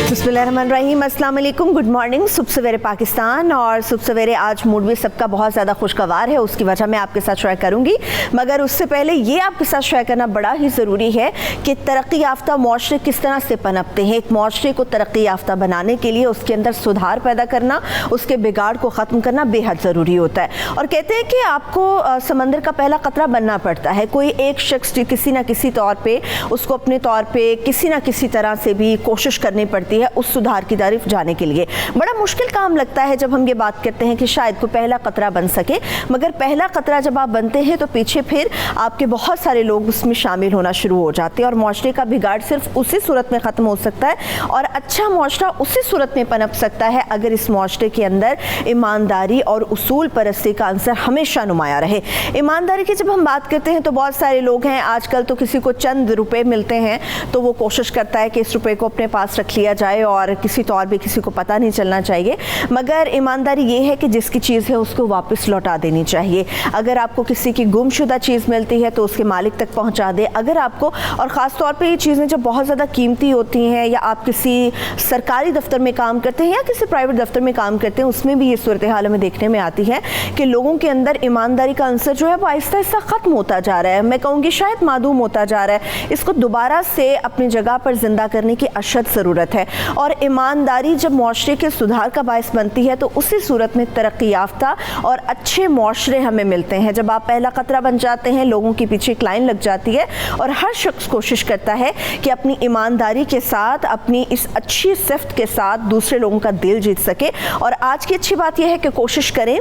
बिस्मिल्लाहिर्रहमानिर्रहीम, अस्सलाम वालेकुम, गुड मॉर्निंग। सुबह सवेरे पाकिस्तान और सुबह सवेरे आज मूड भी सबका बहुत ज़्यादा खुशगवार है, उसकी वजह मैं आपके साथ शेयर करूंगी। मगर उससे पहले ये आपके साथ शेयर करना बड़ा ही ज़रूरी है कि तरक्की याफ्ता माशरे किस तरह से पनपते हैं। एक माशरे को तरक्की याफ्ता बनाने के लिए उसके अंदर सुधार पैदा करना, उसके बिगाड़ को ख़त्म करना बेहद ज़रूरी होता है। और कहते हैं कि आपको समंदर का पहला कतरा बनना पड़ता है। कोई एक शख्स किसी न किसी तौर पर उसको अपने तौर पर किसी न किसी तरह से भी कोशिश करनी पड़ती है उस सुधार की तरफ जाने के लिए। बड़ा मुश्किल काम लगता है जब हम ये बात करते हैं कि शायद कोई पहला कतरा बन सके, मगर पहला कतरा जब आप बनते हैं तो पीछे फिर आपके बहुत सारे लोग उसमें शामिल होना शुरू हो जाते हैं और माशरे का बिगाड़ सिर्फ उसी सूरत में ख़त्म हो सकता है और अच्छा माशरा उसी सूरत में पनप सकता है अगर इस माशरे के अंदर ईमानदारी और उसूल परस्ती का अंसर हमेशा नुमाया रहे। ईमानदारी की जब हम बात करते हैं तो बहुत सारे लोग हैं, आजकल तो किसी को चंद रुपए मिलते हैं तो वो कोशिश करता है कि इस रुपए को अपने पास रख लिया जाए और किसी तौर पे किसी को पता नहीं चलना चाहिए। मगर ईमानदारी ये है कि जिसकी चीज़ है उसको वापस लौटा देनी चाहिए। अगर आपको किसी की गुमशुदा चीज़ मिलती है तो उसके मालिक तक पहुंचा दे। अगर आपको, और ख़ास तौर पे ये चीज़ें जब बहुत ज़्यादा कीमती होती हैं या आप किसी सरकारी दफ्तर में काम करते हैं या किसी प्राइवेट दफ्तर में काम करते हैं, उसमें भी ये सूरत हाल हमें देखने में आती है कि लोगों के अंदर ईमानदारी का अंसर जो है वो आहिस्ता आहिस्ता ख़त्म होता जा रहा है। मैं कहूँगी शायद मादूम होता जा रहा है। इसको दोबारा से अपनी जगह पर जिंदा करने की अशद ज़रूरत है। और ईमानदारी जब माशरे के सुधार का बायस बनती है तो उसी सूरत में तरक्की याफ्ता और अच्छे माशरे हमें मिलते हैं। जब आप पहला कतरा बन जाते हैं, लोगों के पीछे एक लाइन लग जाती है और हर शख्स कोशिश करता है कि अपनी ईमानदारी के साथ, अपनी इस अच्छी सिफ्त के साथ दूसरे लोगों का दिल जीत सके। और आज की अच्छी बात यह है कि कोशिश करें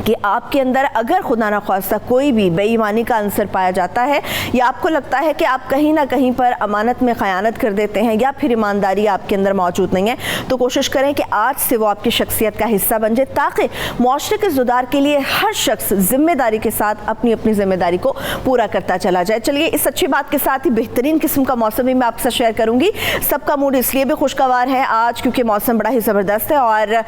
कि आपके अंदर अगर खुदा न ख्वास्ता कोई भी बेईमानी का अंसर पाया जाता है या आपको लगता है कि आप कहीं ना कहीं पर अमानत में ख़यानत कर देते हैं या फिर ईमानदारी आपके अंदर मौजूद नहीं है, तो कोशिश करें कि आज से वो आपकी शख्सियत का हिस्सा बन जाए ताकि माशरे के सुधार के लिए हर शख्स जिम्मेदारी के साथ अपनी अपनी जिम्मेदारी को पूरा करता चला जाए। चलिए, इस अच्छी बात के साथ ही बेहतरीन किस्म का मौसम भी मैं आपके साथ शेयर करूँगी। सबका मूड इसलिए भी खुशगवार है आज क्योंकि मौसम बड़ा ही ज़बरदस्त है और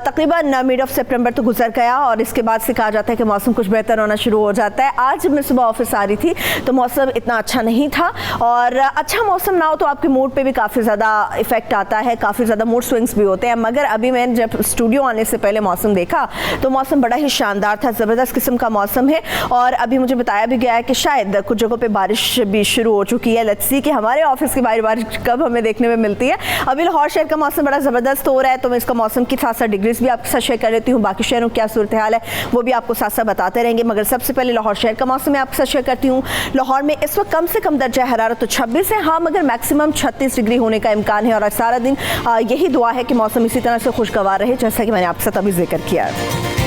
तकरीबन मिड ऑफ सितंबर तो गुजर गया और इसके बाद से कहा जाता है कि मौसम कुछ बेहतर होना शुरू हो जाता है। आज जब मैं सुबह ऑफिस आ रही थी तो मौसम इतना अच्छा नहीं था और अच्छा मौसम ना हो तो आपके मूड पे भी काफ़ी ज़्यादा इफेक्ट आता है, काफ़ी ज़्यादा मूड स्विंग्स भी होते हैं। मगर अभी मैंने जब स्टूडियो आने से पहले मौसम देखा तो मौसम बड़ा ही शानदार था, ज़बरदस्त किस्म का मौसम है। और अभी मुझे बताया भी गया है कि शायद कुछ जगहों पर बारिश भी शुरू हो चुकी है। लेट्स सी कि हमारे ऑफिस की बारिश कब हमें देखने में मिलती है। अभी लाहौर शहर का मौसम बड़ा ज़बरदस्त हो रहा है तो मैं इसका मौसम की साथ साथ डिग्रीज भी आपके साथ शेयर कर लेती हूँ। बाकी शहरों की क्या सूरत हाल है वो भी आपको साथ साथ बताते रहेंगे। मगर सबसे पहले लाहौर शहर का मौसम मैं आपके साथ शेयर करती हूँ। लाहौर में इस वक्त कम से कम दर्जा हरारत तो 26 है, हाँ, मगर मैक्सिमम 36 डिग्री होने का इम्कान है। और आज सारा दिन यही दुआ है कि मौसम इसी तरह से खुशगवार रहे जैसा कि मैंने आपके साथ अभी जिक्र किया है।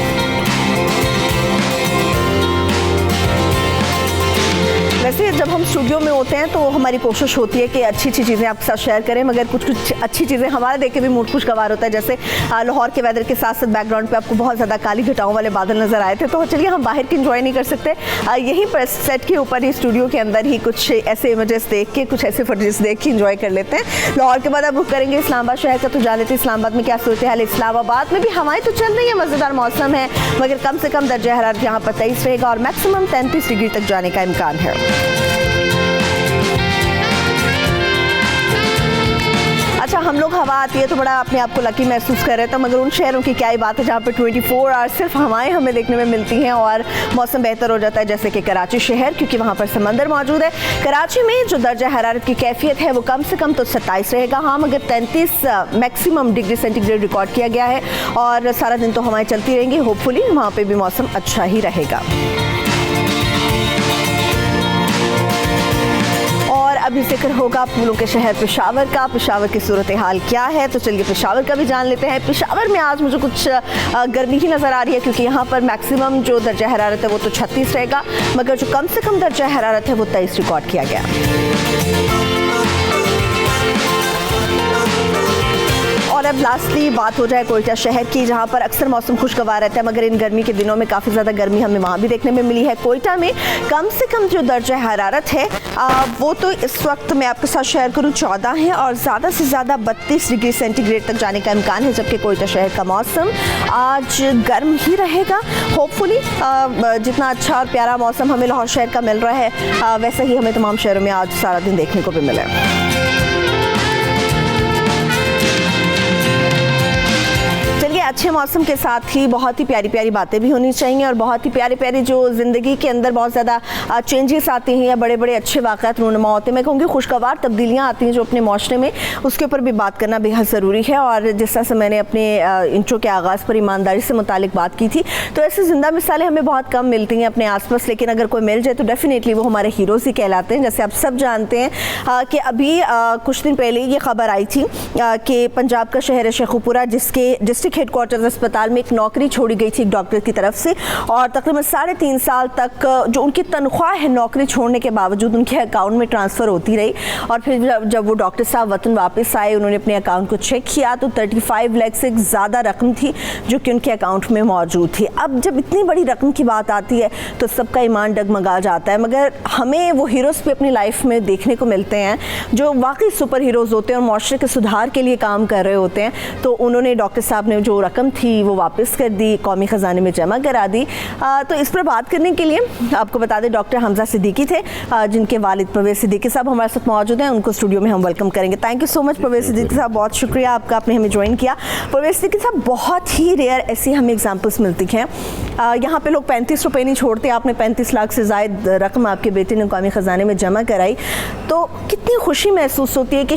वैसे जब हम स्टूडियो में होते हैं तो हमारी कोशिश होती है कि अच्छी अच्छी चीज़ें आपके साथ शेयर करें, मगर कुछ कुछ अच्छी चीज़ें हमारे देख के भी मूड खुशगवार होता है। जैसे लाहौर के वेदर के साथ साथ बैकग्राउंड पे आपको बहुत ज़्यादा काली घटाओं वाले बादल नज़र आए थे, तो चलिए हम बाहर की इंजॉय नहीं कर सकते, यहीं पर सेट के ऊपर ही स्टूडियो के अंदर ही कुछ ऐसे इमेजेस देख के, कुछ ऐसे फुटेज देख के इंजॉय कर लेते हैं। लाहौर के बाद अब रुक करेंगे इस्लामाबाद शहर का, तो जान लेते हैं इस्लामाबाद में क्या सूरत हाल है। इस्लामाबाद में भी हवाएं तो चल रही है, मज़ेदार मौसम है, मगर कम से कम दर्जा हरारत यहाँ पर 23 रहेगा और मैक्सिमम 33 डिग्री तक जाने का इम्कान है। अच्छा, हम लोग हवा आती है तो बड़ा अपने आप को लकी महसूस कर रहे थे, मगर उन शहरों की क्या ही बात है जहाँ पर 24 आवर्स सिर्फ हवाएं हमें देखने में मिलती हैं और मौसम बेहतर हो जाता है, जैसे कि कराची शहर, क्योंकि वहाँ पर समंदर मौजूद है। कराची में जो दर्जा हरारत की कैफियत है वो कम से कम तो 27 रहेगा, हाँ, मगर 33 मैक्सिमम डिग्री सेंटीग्रेड रिकॉर्ड किया गया है और सारा दिन तो हवाएं चलती रहेंगी। होपफुली वहाँ पर भी मौसम अच्छा ही रहेगा। अभी जिक्र होगा फूलों के शहर पेशावर का। पेशावर की सूरत हाल क्या है, तो चलिए पेशावर का भी जान लेते हैं। पेशावर में आज मुझे कुछ गर्मी ही नज़र आ रही है क्योंकि यहाँ पर मैक्सिमम जो दर्जा हरारत है वो तो 36 रहेगा, मगर जो कम से कम दर्जा हरारत है वो 23 रिकॉर्ड किया गया। और अब लास्टली बात हो जाए कोयटा शहर की, जहाँ पर अक्सर मौसम खुशगवार रहता है, मगर इन गर्मी के दिनों में काफ़ी ज़्यादा गर्मी हमें वहाँ भी देखने में मिली है। कोयटा में कम से कम जो दर्जा हरारत है वो तो इस वक्त मैं आपके साथ शेयर करूँ 14 है और ज़्यादा से ज़्यादा 32 डिग्री सेंटीग्रेड तक जाने का इम्कान है, जबकि कोयटा शहर का मौसम आज गर्म ही रहेगा। होपफुली जितना अच्छा और प्यारा मौसम हमें लाहौर शहर का मिल रहा है वैसा ही हमें तमाम शहरों में आज सारा दिन देखने को भी मिला है। मौसम के साथ ही बहुत ही प्यारी प्यारी बातें भी होनी चाहिए और बहुत ही प्यारे प्यारे जो ज़िंदगी के अंदर बहुत ज़्यादा चेंजेस आते हैं या बड़े बड़े अच्छे वाक़यात रूनुमा होते हैं, मैं कहूँगी खुशगवार तब्दीलियाँ आती हैं जो अपने माशरे में, उसके ऊपर भी बात करना बेहद ज़रूरी है। और जिस तरह से मैंने अपने इंट्रो के आगाज़ पर ईमानदारी से मुतालिक बात की थी, तो ऐसी ज़िंदा मिसालें हमें बहुत कम मिलती हैं अपने आसपास, लेकिन अगर कोई मिल जाए तो डेफिनेटली वो हमारे हीरोज़ ही कहलाते हैं। जैसे आप सब जानते हैं कि अभी कुछ दिन पहले ये खबर आई थी कि पंजाब का शहर शेखुपुरा, जिसके डिस्ट्रिक्ट हेडक्वार्टर्स अस्पताल में एक नौकरी छोड़ी गई थी एक डॉक्टर की तरफ से, और तकरीबन 3.5 साल तक जो उनकी तनख्वाह है नौकरी छोड़ने के बावजूद उनके अकाउंट में ट्रांसफ़र होती रही। और फिर जब वो डॉक्टर साहब वतन वापस आए, उन्होंने अपने अकाउंट को चेक किया तो 35 लाख से ज़्यादा रकम थी जो कि उनके अकाउंट में मौजूद थी। अब जब इतनी बड़ी रकम की बात आती है तो सबका ईमान डगमगा जाता है, मगर हमें वो हीरोज़ भी अपनी लाइफ में देखने को मिलते हैं जो वाकई सुपर हीरोज़ होते हैं और माशरे के सुधार के लिए काम कर रहे होते हैं। तो उन्होंने, डॉक्टर साहब ने जो रकम थी वो वापस कर दी, कौमी ख़जाने में जमा करा दी। तो इस पर बात करने के लिए आपको बता दें डॉक्टर हमजा सिद्दीकी थे, जिनके वालिद परवेज़ सिद्दीकी साहब हमारे साथ मौजूद हैं। उनको स्टूडियो में हम वेलकम करेंगे। Thank you so much Parvez Siddiqui साहब, बहुत शुक्रिया आपका, आपने हमें ज्वाइन किया। परवेज़ सिद्दीकी साहब, बहुत ही रेयर ऐसी हमें एग्जाम्पल्स मिलती हैं। यहाँ पे लोग 35 रुपये नहीं छोड़ते, आपने 35 लाख से ज़ायद रकम आपके बेटे ने कौमी ख़जाने में जमा कराई, तो कितनी खुशी महसूस होती है कि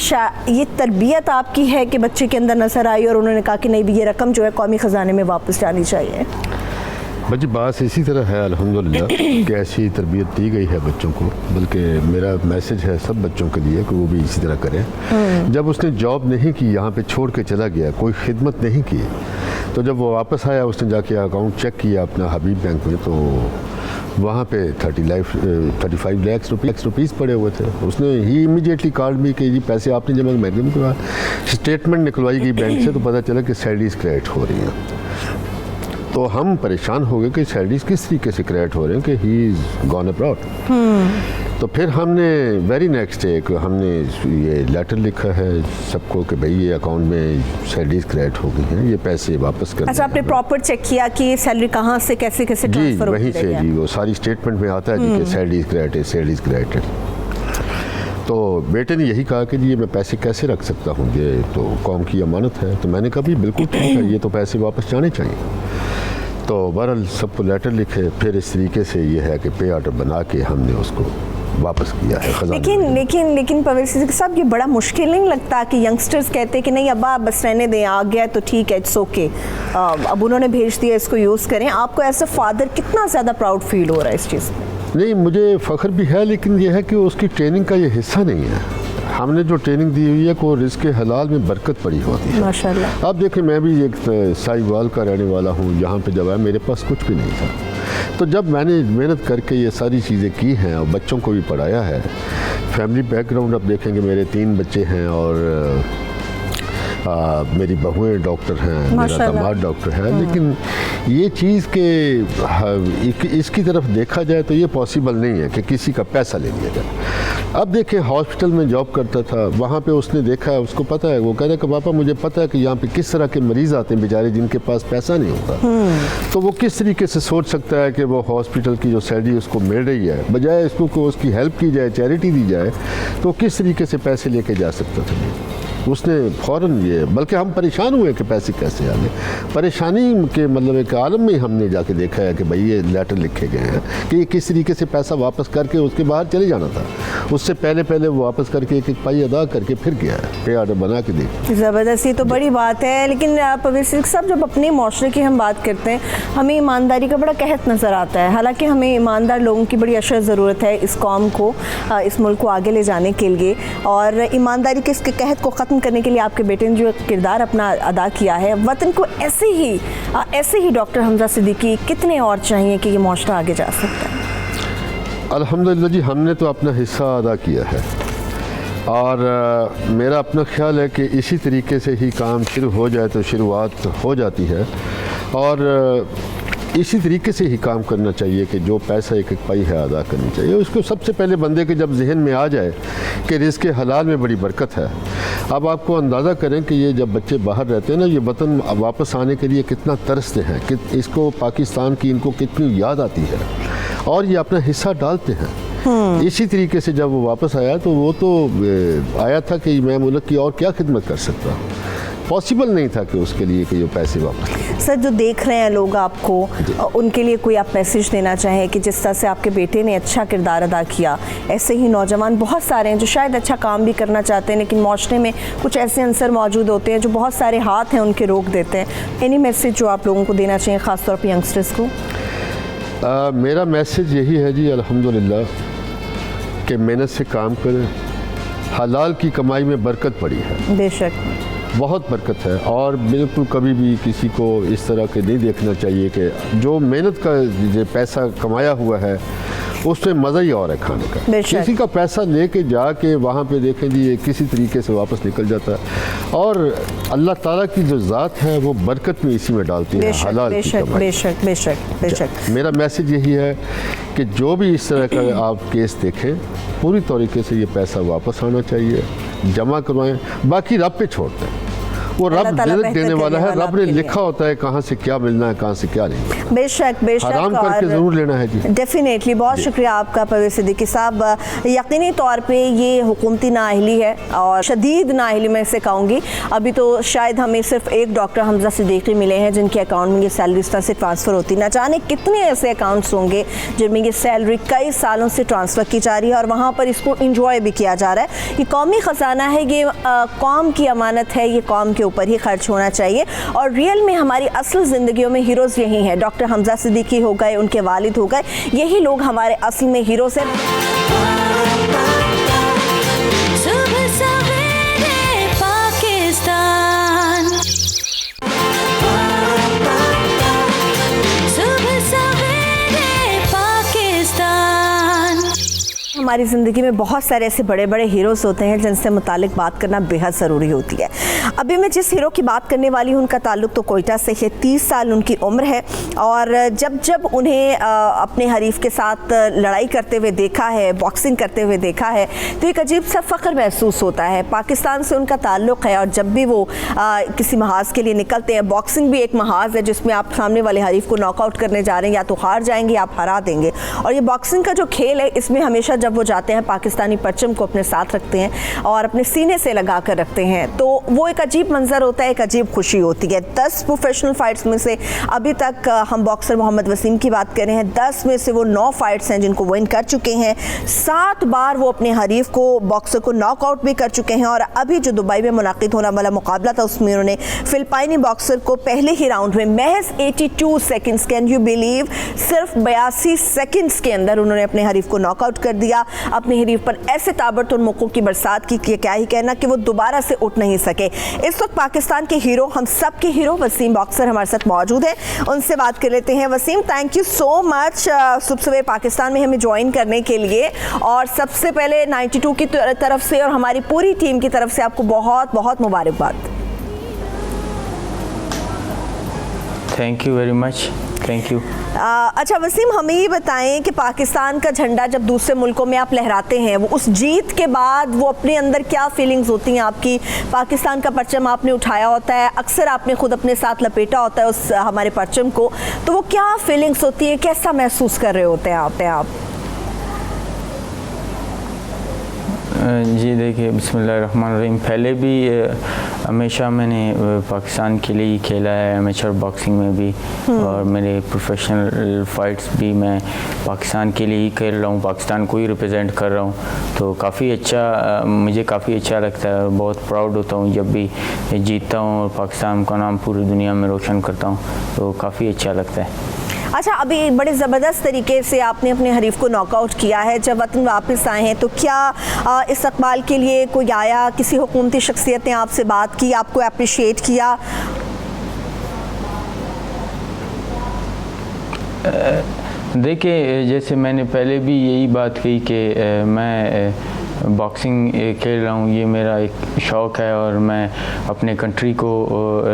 ये तरबियत आपकी है कि बच्चे के अंदर नजर आई और उन्होंने कहा कि नहीं भी ये रकम जो है कौमी ख़जाने में वापस जानी चाहिए। बच्ची बात इसी तरह है अल्हम्दुलिल्लाह कि ऐसी तरबियत दी गई है बच्चों को, बल्कि मेरा मैसेज है सब बच्चों के लिए कि वो भी इसी तरह करें। जब उसने जॉब नहीं की, यहाँ पे छोड़ के चला गया, कोई खिदमत नहीं की, तो जब वो वापस आया उसने जाके अकाउंट चेक किया अपना हबीब बैंक में, तो वहाँ पे 35 लाख रुपीज़ पड़े हुए थे। उसने ही इमीडिएटली कॉल्ड मी कि जी पैसे आपने जमा, मैंने कहा स्टेटमेंट निकलवाई गई बैंक से, तो पता चला कि सैलरीज क्रेडिट हो रही हैं। तो हम परेशान हो गए कि सैलरीज किस तरीके से क्रेडिट हो रहे हैं कि ही इज़ गॉन अब्रॉड। तो फिर हमने वेरी नेक्स्ट डे हमने ये लेटर लिखा है सबको कि भाई ये अकाउंट में सैलरीज क्रेडिट हो गई हैं, ये पैसे वापस कर। अच्छा, आपने प्रॉपर चेक किया कि सैलरी कहाँ से कैसे कैसे ट्रांसफर होती है? जी, वहीं से जी, वो सारी स्टेटमेंट में आता है जी कि सैलरीज क्रेडिट है, सैलरीज क्रेडिट है। तो बेटे ने यही कहा कि जी मैं पैसे कैसे रख सकता हूँ, ये तो कौम की अमानत है। तो मैंने कहा भी बिल्कुल ठीक है, ये तो पैसे वापस जाने चाहिए। तो बहरहाल सबको लेटर लिखे, फिर इस तरीके से ये है कि पे ऑर्डर बना के हमने उसको वापस किया है। लेकिन परवेज़ सिद्दीकी साहब, ये बड़ा मुश्किल नहीं लगता कि यंगस्टर्स कहते हैं कि नहीं अब्बा बस रहने दें, आ गया तो ठीक है, इट्स ओके, अब उन्होंने भेज दिया, इसको यूज़ करें। आपको एज अ फादर कितना ज़्यादा प्राउड फील हो रहा है इस चीज़ में? नहीं, मुझे फ़ख्र भी है, लेकिन यह है कि उसकी ट्रेनिंग का ये हिस्सा नहीं है। हमने जो ट्रेनिंग दी हुई है को रिज़्क़ हलाल में बरकत पड़ी होती है माशाल्लाह। अब देखिए, मैं भी एक साहिवाल का रहने वाला हूँ, यहाँ पे जब आया मेरे पास कुछ भी नहीं था। तो जब मैंने मेहनत करके ये सारी चीज़ें की हैं और बच्चों को भी पढ़ाया है, फैमिली बैकग्राउंड अब देखेंगे, मेरे 3 बच्चे हैं और मेरी बहुएं डॉक्टर हैं, मेरा दामाद डॉक्टर है। लेकिन ये चीज़ के इसकी तरफ देखा जाए तो ये पॉसिबल नहीं है कि किसी का पैसा ले लिया जाए। अब देखिए, हॉस्पिटल में जॉब करता था, वहाँ पे उसने देखा, उसको पता है, वो कह रहा है कि पापा मुझे पता है कि यहाँ पे किस तरह के मरीज़ आते हैं बेचारे जिनके पास पैसा नहीं होता। तो वो किस तरीके से सोच सकता है कि वो हॉस्पिटल की जो सैलरी उसको मिल रही है, बजाय इसको को उसकी हेल्प की जाए, चैरिटी दी जाए, तो किस तरीके से पैसे लेके जा सकता था। उसने फ़ौरन ये, बल्कि हम परेशान हुए कि पैसे कैसे आ गए। परेशानी के मतलब एक आलम में हमने जाके देखा है कि भाई ये लेटर लिखे गए हैं कि ये किस तरीके से पैसा वापस करके उसके बाहर चले जाना था। उससे पहले वो वापस करके एक पाई अदा करके फिर गया है, पे ऑर्डर बना के दे। ज़बरदस्ती तो बड़ी बात है, लेकिन परवेज़ सिद्दीकी साहब, जब अपने माशरे की हम बात करते हैं, हमें ईमानदारी का बड़ा कहत नज़र आता है। हालांकि हमें ईमानदार लोगों की बड़ी अशद ज़रूरत है इस कौम को, इस मुल्क को आगे ले जाने के लिए, और ईमानदारी के इसके कहत को ख़त्म करने के लिए आपके बेटे ने जो किरदार अपना अदा किया है, वतन को ऐसे ही डॉक्टर हमजा सिद्दीकी कितने और चाहिए कि ये माशरा आगे जा सकता है? अल्हम्दुलिल्लाह जी, हमने तो अपना हिस्सा अदा किया है और मेरा अपना ख्याल है कि इसी तरीके से ही काम शुरू हो जाए तो शुरुआत हो जाती है, और इसी तरीके से ही काम करना चाहिए कि जो पैसा एक पाई है अदा करनी चाहिए। उसको सबसे पहले बंदे के जब जहन में आ जाए कि रिज़्क़ हलाल में बड़ी बरकत है। अब आपको अंदाज़ा करें कि ये जब बच्चे बाहर रहते हैं ना, ये वतन वापस आने के लिए कितना तरसते हैं, कि इसको पाकिस्तान की इनको कितनी याद आती है और ये अपना हिस्सा डालते हैं। इसी तरीके से जब वो वापस आया तो वो तो आया था कि मैं मुल्क की और क्या खिदमत कर सकता हूँ, पॉसिबल नहीं था कि उसके लिए कि ये पैसे वापस। अक्सर जो देख रहे हैं लोग आपको, उनके लिए कोई आप मैसेज देना चाहें कि जिस तरह से आपके बेटे ने अच्छा किरदार अदा किया, ऐसे ही नौजवान बहुत सारे हैं जो शायद अच्छा काम भी करना चाहते हैं लेकिन माशरे में कुछ ऐसे अंसर मौजूद होते हैं जो बहुत सारे हाथ हैं उनके रोक देते हैं। एनी मैसेज जो आप लोगों को देना चाहिए ख़ासतौर पर यंगस्टर्स को? मेरा मैसेज यही है जी, अल्हम्दुलिल्लाह, कि मेहनत से काम करें। हलाल की कमाई में बरकत पड़ी है, बेशक बहुत बरकत है। और बिल्कुल कभी भी किसी को इस तरह के नहीं देखना चाहिए कि जो मेहनत का जो पैसा कमाया हुआ है उसमें मज़ा ही और है खाने का। किसी का पैसा लेके जाके वहाँ पे देखें जी ये किसी तरीके से वापस निकल जाता है। और अल्लाह ताला की जो ज़ात है वो बरकत में इसी में डालती है, हलाल की कमाई। बेशक बेशक बेशक। मेरा मैसेज यही है कि जो भी इस तरह का आप केस देखें, पूरी तरीके से ये पैसा वापस आना चाहिए, जमा करवाएं, बाकी रब पे छोड़ दें। वो रब रिज़्क़ देने वाला है, रब ने लिखा होता है कहाँ से क्या मिलना है, कहाँ से क्या नहीं। बेशक बेशक, आराम करके ज़रूर लेना है जी। डेफिनेटली। बहुत शुक्रिया आपका परवेज़ सिद्दीकी साहब। यकीनी तौर पे ये हुकूमती नाअहली है और शदीद नाअहली मैं इसे कहूँगी। अभी तो शायद हमें सिर्फ एक डॉक्टर हमजा सिद्दीकी मिले हैं जिनके अकाउंट में ये सैलरी इस तरह से ट्रांसफ़र होती, ना जाने कितने ऐसे अकाउंट्स होंगे जिनमें ये सैलरी कई सालों से ट्रांसफ़र की जा रही है और वहाँ पर इसको इंजॉय भी किया जा रहा है। ये कौमी ख़जाना है, ये कौम की अमानत है, ये कौम के ऊपर ही खर्च होना चाहिए। और रियल में हमारी असल ज़िंदगियों में हीरोज़ यही हैं। डॉक्टर हमजा सिद्दीकी हो गए, उनके वालिद हो गए, यही लोग हमारे असल में हीरोज़ हैं। हमारी ज़िंदगी में बहुत सारे ऐसे बड़े बड़े हीरोज़ होते हैं जिनसे मुतालिक बात करना बेहद ज़रूरी होती है। अभी मैं जिस हीरो की बात करने वाली हूँ उनका ताल्लुक़ तो कोयटा से है। 30 साल उनकी उम्र है और जब जब उन्हें अपने हरीफ के साथ लड़ाई करते हुए देखा है, बॉक्सिंग करते हुए देखा है, तो एक अजीब सा फ़ख्र महसूस होता है। पाकिस्तान से उनका ताल्लुक़ है और जब भी वो किसी महाज के लिए निकलते हैं, बॉक्सिंग भी एक महाज है जिसमें आप सामने वाले हरीफ को नॉकआउट करने जा रहे हैं, या तो हार जाएंगे या आप हरा देंगे। और ये बॉक्सिंग का जो खेल है, इसमें हमेशा जब वो जाते हैं पाकिस्तानी परचम को अपने साथ रखते हैं और अपने सीने से लगा कर रखते हैं, तो वो एक अजीब मंजर होता है, एक अजीब खुशी होती है। 10 प्रोफेशनल फाइट्स में से अभी तक हम बॉक्सर मोहम्मद वसीम की बात कर रहे हैं, 10 में से वो 9 फाइट्स हैं जिनको विन कर चुके हैं। 7 बार वो अपने हरीफ को, बॉक्सर को नॉकआउट भी कर चुके हैं। और अभी जो दुबई में मुनाकिद होने वाला मुकाबला था उसमें उन्होंने फिलिपाइनी बॉक्सर को पहले ही राउंड में महज 82 सेकेंड्स, कैन यू बिलीव, सिर्फ 82 सेकेंड्स के अंदर उन्होंने अपने हरीफ को नॉकआउट कर दिया। अपने हरीफ पर ऐसे ताबड़तोड़ मुक्कों की बरसात की कि क्या ही कहना कि वो दोबारा से उठ नहीं सके। इस वक्त पाकिस्तान के हीरो, हम सब के हीरो वसीम बॉक्सर हमारे साथ मौजूद हैं, उनसे बात कर लेते हैं। Wasim, thank you so much सुबह सवेरे पाकिस्तान में हमें ज्वाइन करने के लिए। और सबसे पहले 92 की तरफ से और हमारी पूरी टीम की तरफ से आपको बहुत बहुत मुबारकबाद। Thank you very much, thank you. अच्छा वसीम, हमें ये बताएं कि पाकिस्तान का झंडा जब दूसरे मुल्कों में आप लहराते हैं, वो उस जीत के बाद वो अपने अंदर क्या फीलिंग्स होती हैं आपकी? पाकिस्तान का परचम आपने उठाया होता है, अक्सर आपने खुद अपने साथ लपेटा होता है उस हमारे परचम को, तो वो क्या फीलिंग्स होती है, कैसा महसूस कर रहे होते हैं आप? जी देखिए, बिस्मिल्लाहिर्रहमानिर्रहीम, पहले भी हमेशा मैंने पाकिस्तान के लिए ही खेला है, एमेचर बॉक्सिंग में भी, और मेरे प्रोफेशनल फाइट्स भी मैं पाकिस्तान के लिए ही खेल रहा हूँ, पाकिस्तान को ही रिप्रेजेंट कर रहा हूँ। तो काफ़ी अच्छा, मुझे काफ़ी अच्छा लगता है, बहुत प्राउड होता हूँ जब भी जीतता हूँ और पाकिस्तान का नाम पूरी दुनिया में रोशन करता हूँ, तो काफ़ी अच्छा लगता है। अच्छा, अभी बड़े ज़बरदस्त तरीके से आपने अपने हरीफ को नॉकआउट किया है, जब वतन वापस आए हैं तो क्या इस्तकबाल के लिए कोई आया, किसी हुकूमती शख्सियत ने आपसे बात की, आपको अप्रिशिएट किया? देखिए, जैसे मैंने पहले भी यही बात कही कि मैं बॉक्सिंग खेल रहा हूँ, ये मेरा एक शौक़ है और मैं अपने कंट्री को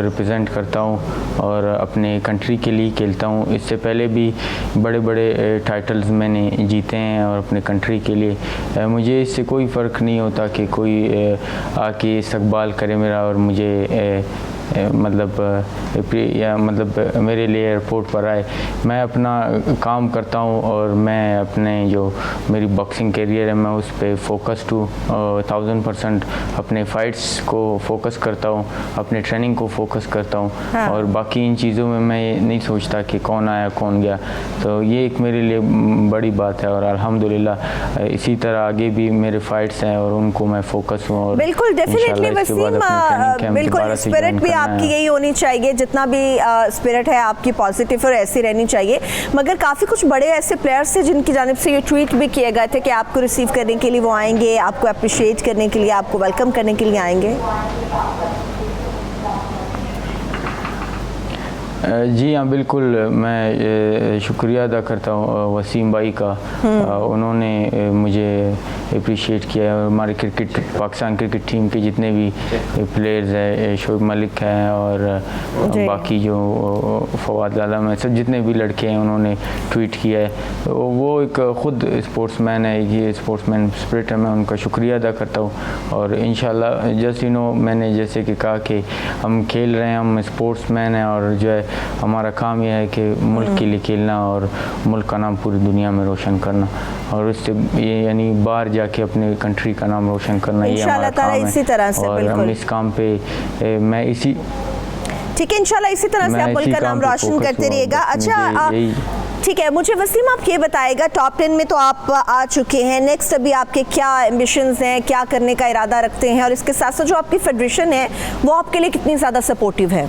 रिप्रेजेंट करता हूँ और अपने कंट्री के लिए खेलता हूँ। इससे पहले भी बड़े बड़े टाइटल्स मैंने जीते हैं और अपने कंट्री के लिए मुझे इससे कोई फ़र्क नहीं होता कि कोई आके इस्तकबाल करे मेरा और मुझे मतलब मेरे लिए एयरपोर्ट पर आए। मैं अपना काम करता हूँ और मैं अपने जो मेरी बॉक्सिंग करियर है मैं उस पर फोकस्ड हूँ 1000%। अपने फाइट्स को फोकस करता हूँ, अपने ट्रेनिंग को फोकस करता हूँ। हाँ। और बाकी इन चीज़ों में मैं ये नहीं सोचता कि कौन आया कौन गया। तो ये एक मेरे लिए बड़ी बात है और अल्हम्दुलिल्लाह इसी तरह आगे भी मेरे फाइट्स हैं और उनको मैं फोकस हूँ। और बिल्कुल डेफिनेटली वसीम, बिल्कुल स्पिरिट भी आपकी यही होनी चाहिए, जितना भी स्पिरिट है आपकी पॉजिटिव और ऐसी रहनी चाहिए। मगर काफ़ी कुछ बड़े ऐसे प्लेयर्स थे जिनकी जानिब से ये ट्वीट भी किए गए थे कि आपको रिसीव करने के लिए वो आएंगे, आपको अप्रिशिएट करने के लिए, आपको वेलकम करने के लिए आएंगे। जी हाँ बिल्कुल, मैं शुक्रिया अदा करता हूँ वसीम भाई का। उन्होंने मुझे अप्रिशिएट किया है। हमारे पाकिस्तान क्रिकेट टीम के जितने भी प्लेयर्स हैं, शोएब मलिक हैं और बाकी जो फवाद आलम है, सब जितने भी लड़के हैं उन्होंने ट्वीट किया है। वो एक ख़ुद स्पोर्ट्समैन है, ये स्पोर्ट्समैन स्पिरिट है, मैं उनका शुक्रिया अदा करता हूँ। और इंशाल्लाह जस्ट मैंने जैसे कि कहा कि हम खेल रहे हैं, हम स्पोर्ट्समैन हैं और जो है हमारा काम यह है कि मुल्क के लिए खेलना और मुल्क का नाम पूरी दुनिया में रोशन करना और उससे ये यानी बाहर जाके अपने कंट्री का नाम रोशन करना, ये हमारा काम है। इसी तरह से और हम इस काम पे मैं इसी ठीक है इंशाल्लाह इसी तरह से आप मुल्क का नाम रोशन करते रहिएगा। अच्छा ठीक है, मुझे वसीम आप ये बताएगा, टॉप 10 में तो आप आ चुके हैं, नेक्स्ट अभी आपके क्या एम्बिशंस हैं, क्या करने का इरादा रखते हैं और इसके साथ साथ जो आपकी फेडरेशन है वो आपके लिए कितनी ज़्यादा सपोर्टिव है?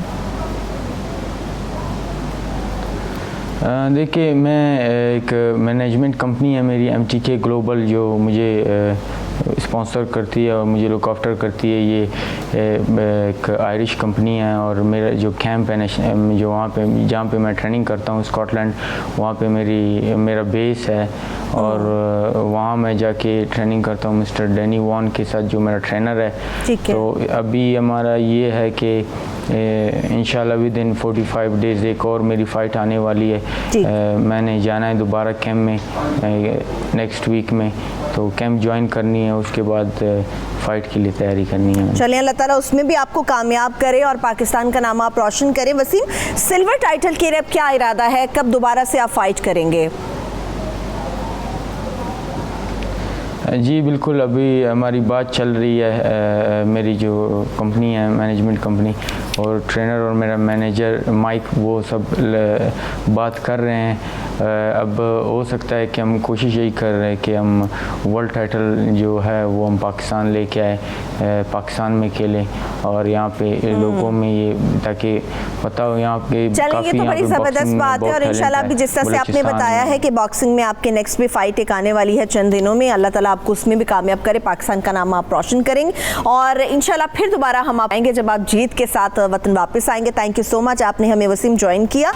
देखिए, मैं एक मैनेजमेंट कंपनी है मेरी MTK ग्लोबल, जो मुझे स्पॉन्सर करती है और मुझे लुक आफ्टर करती है। ये एक आयरिश कंपनी है और मेरा जो कैंप है जो वहाँ पे जहाँ पे मैं ट्रेनिंग करता हूँ स्कॉटलैंड, वहाँ पे मेरा बेस है और वहाँ मैं जाके ट्रेनिंग करता हूँ मिस्टर डैनी वॉन के साथ जो मेरा ट्रेनर है। तो अभी हमारा ये है कि इंशाल्लाह विद इन 45 डेज़ एक और मेरी फ़ाइट आने वाली है। मैंने जाना है दोबारा कैंप में नेक्स्ट वीक में, तो कैंप ज्वाइन करनी है, उसके बाद फ़ाइट के लिए तैयारी करनी है। चलिए अल्लाह ताला उसमें भी आपको कामयाब करे और पाकिस्तान का नाम आप रोशन करें। वसीम, सिल्वर टाइटल के लिए अब क्या इरादा है, कब दोबारा से आप फाइट करेंगे? जी बिल्कुल, अभी हमारी बात चल रही है, मेरी जो कंपनी है मैनेजमेंट कंपनी और ट्रेनर और मेरा मैनेजर माइक, वो सब बात कर रहे हैं। अब हो सकता है कि हम कोशिश यही कर रहे हैं कि हम वर्ल्ड टाइटल जो है वो हम पाकिस्तान लेके आए, पाकिस्तान में खेलें और यहाँ पे लोगों में ये ताकि पता हो यहाँ पे काफ़ी, ये तो बड़ी ज़बरदस्त बात है। और इंशाल्लाह अभी जिस तरह से आपने बताया है कि बॉक्सिंग में आपके नेक्स्ट भी फाइट एक आने वाली है चंद दिनों में, अल्लाह ताला आपको उसमें भी कामयाब करे, पाकिस्तान का नाम आप रोशन करेंगे और इंशाल्लाह फिर दोबारा हम आएंगे जब आप जीत के साथ वतन वापस आएंगे। थैंक यू सो मच, आपने हमें वसीम ज्वाइन किया।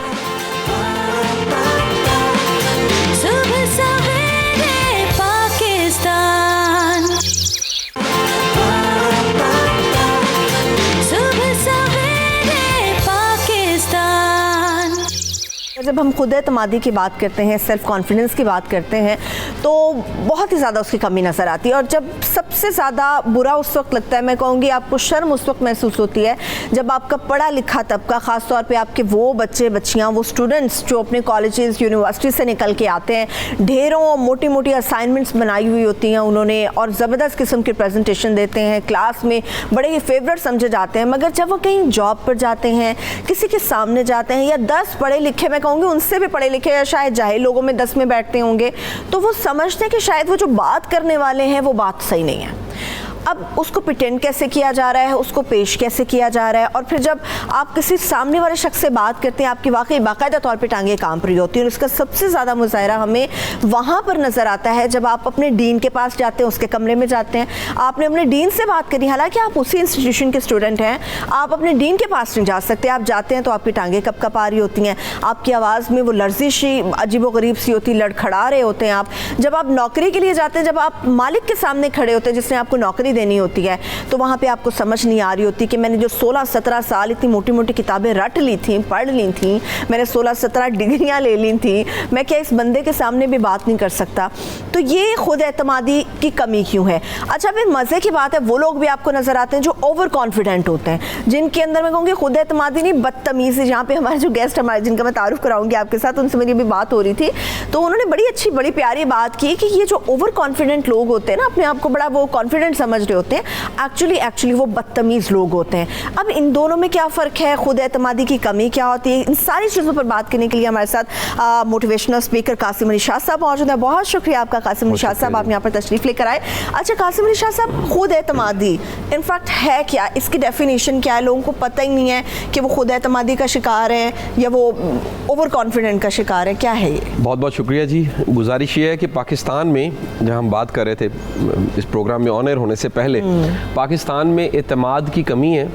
जब हम खुद एतमादी की बात करते हैं, सेल्फ कॉन्फिडेंस की बात करते हैं, तो बहुत ही ज़्यादा उसकी कमी नज़र आती है और जब सबसे ज़्यादा बुरा उस वक्त लगता है, मैं कहूँगी आपको शर्म उस वक्त महसूस होती है जब आपका पढ़ा लिखा तबका, ख़ास तौर पे आपके वो बच्चे बच्चियाँ, वो स्टूडेंट्स जो अपने कॉलेजेस यूनिवर्सिटी से निकल के आते हैं, ढेरों मोटी मोटी असाइनमेंट्स बनाई हुई होती हैं उन्होंने और ज़बरदस्त किस्म की प्रेजेंटेशन देते हैं, क्लास में बड़े ही फेवरेट समझे जाते हैं, मगर जब वो कहीं जॉब पर जाते हैं, किसी के सामने जाते हैं या 10 पढ़े लिखे, मैं कहूँगी उनसे भी पढ़े लिखे या शायद जाहिल लोगों में 10 में बैठते होंगे, तो वो समझते हैं कि शायद वो जो बात करने वाले हैं वो बात सही नहीं है। अब उसको प्रिटेंड कैसे किया जा रहा है, उसको पेश कैसे किया जा रहा है और फिर जब आप किसी सामने वाले शख्स से बात करते हैं, आपकी वाकई बाकायदा तौर पे टांगें कांप रही होती है और इसका सबसे ज़्यादा मुजाहरा हमें वहाँ पर नज़र आता है जब आप अपने डीन के पास जाते हैं, उसके कमरे में जाते हैं, आपने अपने डीन से बात करी, हालांकि आप उसी इंस्टीट्यूशन के स्टूडेंट हैं, आप अपने डीन के पास नहीं जा सकते, आप जाते हैं तो आपकी टांगें कप कपा रही होती हैं, आपकी आवाज़ में वो लर्जिश अजीबोगरीब सी होती, लड़खड़ा रहे होते हैं आप। जब आप नौकरी के लिए जाते हैं, जब आप मालिक के सामने खड़े होते हैं जिसने आपको नौकरी देनी होती है तो वहाँ पे आपको समझ नहीं आ रही होती कि मैंने जो 16-17 साल इतनी मोटी मोटी किताबें रट ली थी, पढ़ ली थी, मैंने 16-17 डिग्रियाँ ले ली थी, मैं क्या इस बंदे के सामने भी बात नहीं कर सकता। तो ये खुद एतमादी की कमी क्यों है? अच्छा, फिर मज़े की बात है वो लोग भी आपको नज़र आते हैं जो ओवर कॉन्फिडेंट होते हैं, जिनके अंदर मैं कहूँगी खुद एतमादी नहीं बदतमीज़ी। जहाँ पे हमारे जो गेस्ट हमारे जिनका मैं तारुफ कराऊंगी आपके साथ, उनसे मेरी भी बात हो रही थी तो उन्होंने बड़ी अच्छी बड़ी प्यारी बात की कि ये जो ओवर कॉन्फिडेंट लोग होते हैं ना, अपने आप को बड़ा वो कॉन्फिडेंट समझ रहे होते हैं, एक्चुअली वो बदतमीज़ लोग होते हैं। अब इन दोनों में क्या फ़र्क है, खुद एतमादी की कमी क्या होती है, इन सारी चीज़ों पर बात करने के लिए हमारे साथ मोटिवेशनल स्पीकर कासिम अली शाह साहब मौजूद है। बहुत शुक्रिया आपका कासिम अली शाह साहब, आप यहाँ पर तशरीफ़ लेकर आए। अच्छा कासिम अली शाह साहब, खुद एतमादी इनफैक्ट है क्या, इसकी डेफिनेशन क्या है? लोगों को पता ही नहीं है कि वो खुद एतमादी का शिकार है या वो ओवर कॉन्फिडेंट का शिकार है, क्या है ये? बहुत बहुत शुक्रिया जी। गुजारिश ये है कि पाकिस्तान में, जहाँ हम बात कर रहे थे इस प्रोग्राम में ऑनर होने से पहले, पाकिस्तान में एतमाद की कमी है